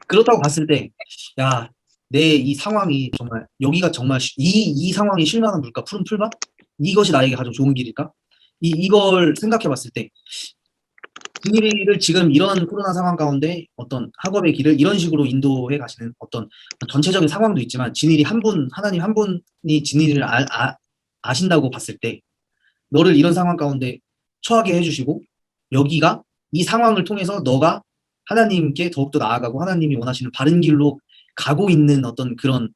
그렇다고 봤을 때 야, 내 이 상황이 정말 여기가 정말 이 상황이 실만한 물가 푸른 풀밭 이것이 나에게 가장 좋은 길일까? 이걸 생각해 봤을 때 진일이를 지금 이런 코로나 상황 가운데 어떤 학업의 길을 이런 식으로 인도해 가시는 어떤 전체적인 상황도 있지만 진일이 하나님 한 분이 진일이를 아신다고 봤을 때 너를 이런 상황 가운데 처하게 해주시고 여기가 이 상황을 통해서 너가 하나님께 더욱더 나아가고 하나님이 원하시는 바른 길로 가고 있는 어떤 그런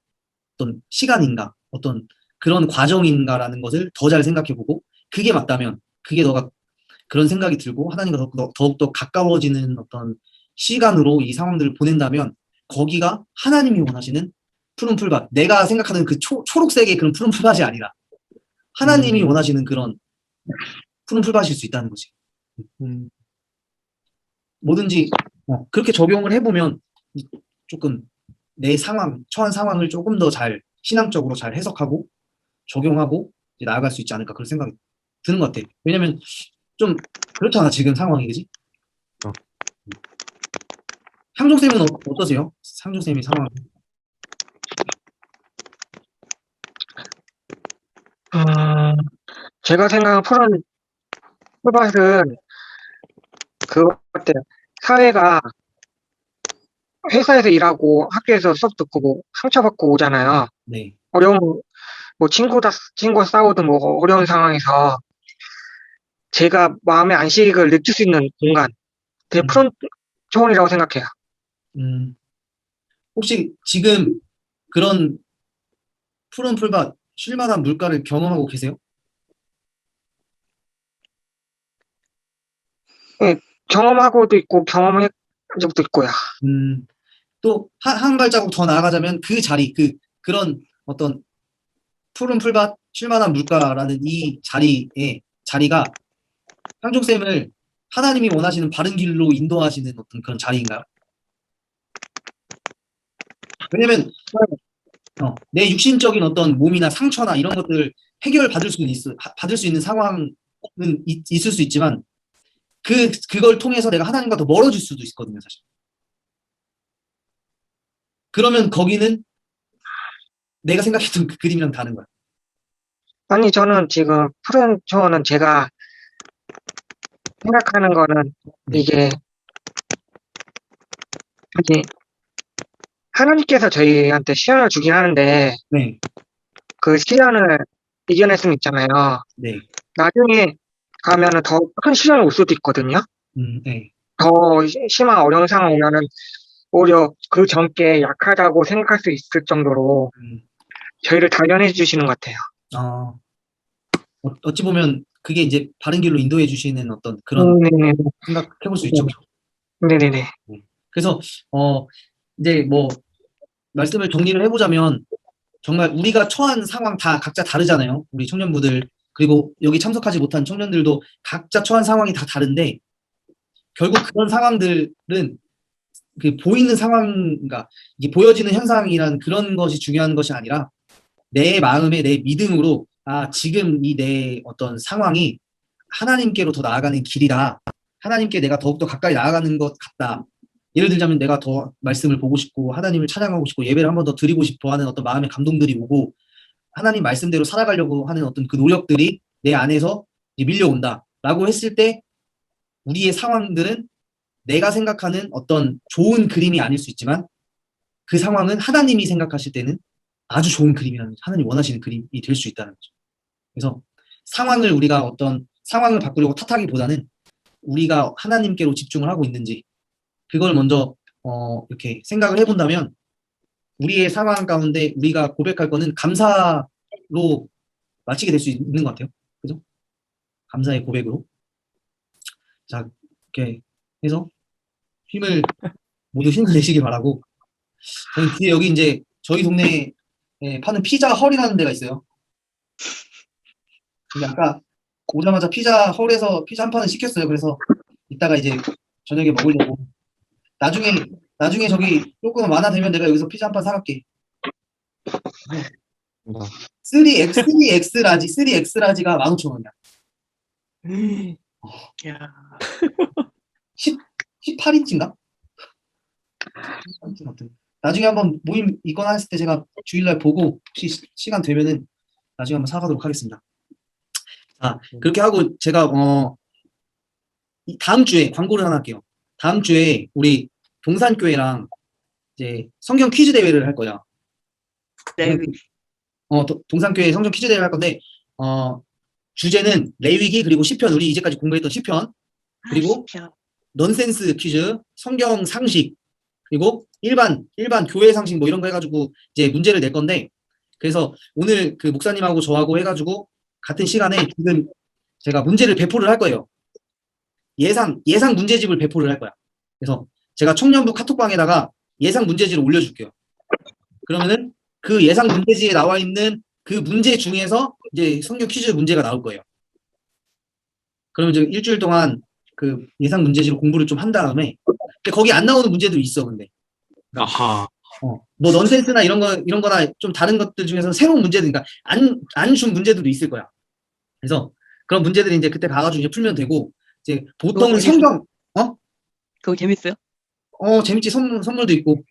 어떤 시간인가 어떤 그런 과정인가라는 것을 더 잘 생각해보고 그게 맞다면 그게 너가 그런 생각이 들고 하나님과 더욱더 가까워지는 어떤 시간으로 이 상황들을 보낸다면 거기가 하나님이 원하시는 푸른 풀밭 내가 생각하는 그 초록색의 그런 푸른 풀밭이 아니라 하나님이 원하시는 그런 푸른 풀밭일 수 있다는 거지. 뭐든지 그렇게 적용을 해보면 조금 내 처한 상황을 조금 더 잘 신앙적으로 잘 해석하고 적용하고 이제 나아갈 수 있지 않을까 그런 생각이 드는 것 같아. 왜냐면 좀 그렇잖아 지금 상황이 그지? 상종쌤은 어떠세요? 상종쌤의 상황. 제가 생각한 푸른 풀밭은 그거 같아요. 사회가 회사에서 일하고 학교에서 수업 듣고 뭐 상처받고 오잖아요. 네. 어려운 뭐 친구와 싸우든 뭐 어려운 상황에서 제가 마음의 안식을 느낄 수 있는 공간, 되게 푸른 초원이라고 생각해요. 혹시 지금 그런 푸른 풀밭 쉴만한 물가를 경험하고 계세요? 예, 경험하고도 있고 경험한 적도 있고요. 또 한 발자국 더 나아가자면 그 자리 그런 어떤 푸른 풀밭 쉴만한 물가라는 이 자리가 상종쌤을 하나님이 원하시는 바른 길로 인도하시는 어떤 그런 자리인가요? 왜냐면 내 육신적인 어떤 몸이나 상처나 이런 것들을 해결받을 받을 수 있는 상황은 있을 수 있지만 그걸 통해서 내가 하나님과 더 멀어질 수도 있거든요, 사실. 그러면 거기는 내가 생각했던 그 그림이랑 다른 거야. 아니, 저는 지금 푸른 초원은 제가 생각하는 거는 네. 이게 하나님께서 저희한테 시련을 주긴 하는데 네, 그 시련을 이겨낼 수는 있잖아요. 네, 나중에 가면은 더 큰 시련이 올 수도 있거든요. 네. 더 심한 어려운 상황 오면은 오히려 그 전께 약하다고 생각할 수 있을 정도로 저희를 단련해 주시는 것 같아요. 어찌 보면 그게 이제 바른 길로 인도해 주시는 어떤 그런 네네. 생각해 볼 수 있죠. 네네네. 그래서 이제 뭐 말씀을 정리를 해보자면 정말 우리가 처한 상황 다 각자 다르잖아요. 우리 청년부들 그리고 여기 참석하지 못한 청년들도 각자 처한 상황이 다 다른데 결국 그런 상황들은 그 보이는 상황, 그러니까 이게 보여지는 현상이란 그런 것이 중요한 것이 아니라 내 마음에 내 믿음으로 지금 이 내 어떤 상황이 하나님께로 더 나아가는 길이라 하나님께 내가 더욱더 가까이 나아가는 것 같다. 예를 들자면 내가 더 말씀을 보고 싶고 하나님을 찬양하고 싶고 예배를 한 번 더 드리고 싶어 하는 어떤 마음의 감동들이 오고 하나님 말씀대로 살아가려고 하는 어떤 그 노력들이 내 안에서 밀려온다. 라고 했을 때 우리의 상황들은 내가 생각하는 어떤 좋은 그림이 아닐 수 있지만 그 상황은 하나님이 생각하실 때는 아주 좋은 그림이라는 거죠. 하나님 원하시는 그림이 될 수 있다는 거죠. 그래서 우리가 어떤 상황을 바꾸려고 탓하기보다는 우리가 하나님께로 집중을 하고 있는지 그걸 먼저 이렇게 생각을 해본다면 우리의 상황 가운데 우리가 고백할 거는 감사로 마치게 될 수 있는 것 같아요. 그죠? 감사의 고백으로. 자, 이렇게 해서 모두 힘을 내시기 바라고 저희 뒤에 여기 이제 저희 동네에 파는 피자 헐이라는 데가 있어요. 근데 아까 오자마자 피자 헐에서 피자 한 판을 시켰어요. 그래서 이따가 이제 저녁에 먹으려고. 나중에 나중에 저기 조금 완화되면 내가 여기서 피자 한 판 사갈게. 3X 라지, 3X 라지가 15,000원이야. 야, 18인치인가? 나중에 한번 모임 있거나 했을 때 제가 주일날 보고 혹시 시간 되면은 나중에 한번 사가도록 하겠습니다. 자, 그렇게 하고 제가 이 다음 주에 광고를 하나 할게요. 다음 주에 우리 동산교회랑 이제 성경 퀴즈 대회를 할 거야. 네, 동산교회 성경 퀴즈 대회를 할 건데 주제는 레위기 그리고 시편, 우리 이제까지 공부했던 시편, 그리고 넌센스 퀴즈, 성경 상식, 그리고 일반 교회 상식 뭐 이런 거 해가지고 이제 문제를 낼 건데, 그래서 오늘 그 목사님하고 저하고 해가지고 같은 시간에 지금 제가 문제를 배포를 할 거예요. 예상 문제집을 배포를 할 거야. 그래서 제가 청년부 카톡방에다가 예상 문제지를 올려줄게요. 그러면은 그 예상 문제지에 나와 있는 그 문제 중에서 이제 성경 퀴즈 문제가 나올 거예요. 그러면 이제 일주일 동안 그 예상 문제지로 공부를 좀 한 다음에, 근데 거기 안 나오는 문제도 있어, 근데. 아하. 뭐 넌센스나 이런 거나 좀 다른 것들 중에서 새로운 문제들, 그러니까 안 준 문제들도 있을 거야. 그래서 그런 문제들이 이제 그때 가가지고 이제 풀면 되고, 이제 보통은 성경, 그거 재밌어요? 재밌지. 선물도 있고.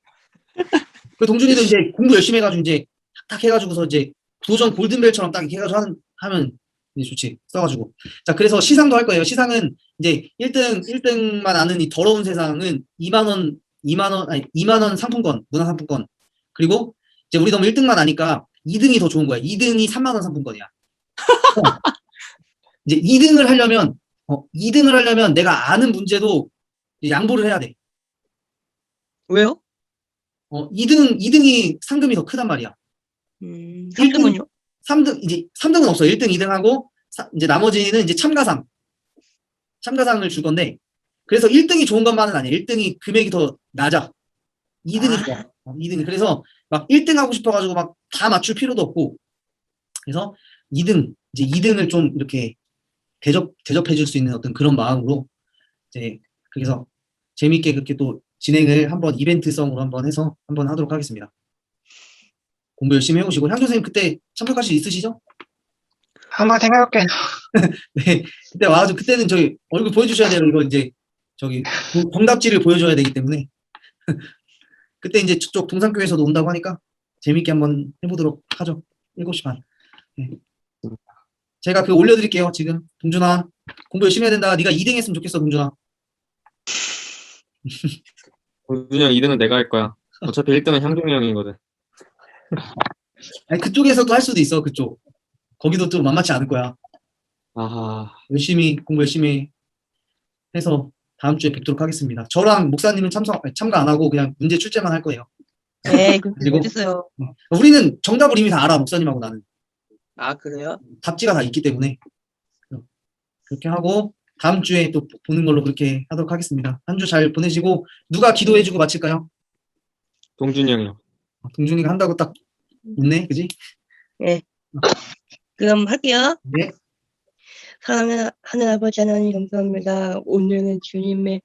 그 동준이도 이제 공부 열심히 해가지고 이제 탁 해가지고서 이제 도전 골든벨처럼 딱 이렇게 해가지고 하면 이제 좋지. 써가지고. 자, 그래서 시상도 할 거예요. 시상은 이제 1등만 아는 이 더러운 세상은 2만 원 상품권, 문화상품권. 그리고 이제 우리 너무 1등만 아니까 2등이 더 좋은 거야. 2등이 3만 원 상품권이야. 이제 2등을 하려면 내가 아는 문제도 양보를 해야 돼. 왜요? 2등이 상금이 더 크단 말이야. 3등은요? 3등은 없어. 1등, 2등하고 이제 나머지는 이제 참가상을 줄 건데, 그래서 1등이 좋은 것만은 아니야. 1등이 금액이 더 낮아. 2등이 좋아. 2등이. 그래서 막 1등 하고 싶어가지고 막 다 맞출 필요도 없고, 그래서 이제 2등을 좀 이렇게 대접해 줄 수 있는 어떤 그런 마음으로 이제 그래서 재밌게 그렇게 또 진행을 한번 이벤트성으로 한번 해서 한번 하도록 하겠습니다. 공부 열심히 해오시고, 향 선생님 그때 참석할 수 있으시죠? 한번 생각해볼게요. 네, 그때 와가지고 그때는 저희 얼굴 보여주셔야 돼요. 이거 이제 저기 정답지를 보여줘야 되기 때문에 그때 이제 저쪽 동산교회에서도 온다고 하니까 재밌게 한번 해보도록 하죠. 7시 반. 네. 제가 그 올려드릴게요. 지금 동준아 공부 열심히 해야 된다. 네가 2등 했으면 좋겠어, 동준아. 동준이 형 2등은 내가 할 거야. 어차피 1등은 향종이 형이거든. 아니, 그쪽에서도 할 수도 있어. 그쪽. 거기도 좀 만만치 않을 거야. 아하. 공부 열심히 해서 다음 주에 뵙도록 하겠습니다. 저랑 목사님은 참가 안 하고 그냥 문제 출제만 할 거예요. 네, 그리고 어딨어요? 우리는 정답을 이미 다 알아. 목사님하고 나는. 아, 그래요? 답지가 다 있기 때문에 그렇게 하고 다음 주에 또 보는 걸로 그렇게 하도록 하겠습니다. 한 주 잘 보내시고, 누가 기도해주고 마칠까요? 동준이 형이요. 동준이가 한다고 딱 있네, 그지? 네. 그럼 할게요. 네. 사랑하는 하늘 아버지 하나님 감사합니다. 오늘은 주님의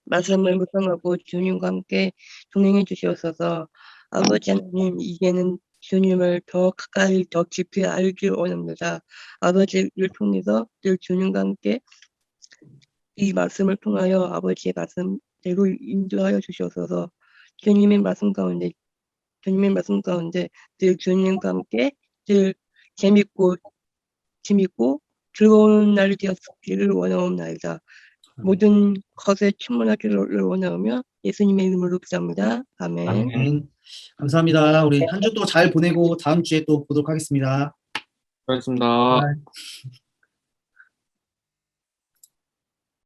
말씀을 묵상하고 주님과 함께 동행해 주시옵소서. 아버지 하나님, 이제는 주님을 더 가까이 더 깊이 알기 원합니다. 아버지를 통해서 늘 주님과 함께 이 말씀을 통하여 아버지의 말씀대로 인도하여 주시옵소서. 주님의 말씀 가운데 늘 주님과 함께 늘 재밌고 즐거운 날이 되었기를 원하옵나이다. 모든 것에 충만하기를 원하오며 예수님의 이름으로 기도합니다. 아멘. 감사합니다. 우리 한 주 또 잘 보내고 다음 주에 또 보도록 하겠습니다. 고맙습니다. 네.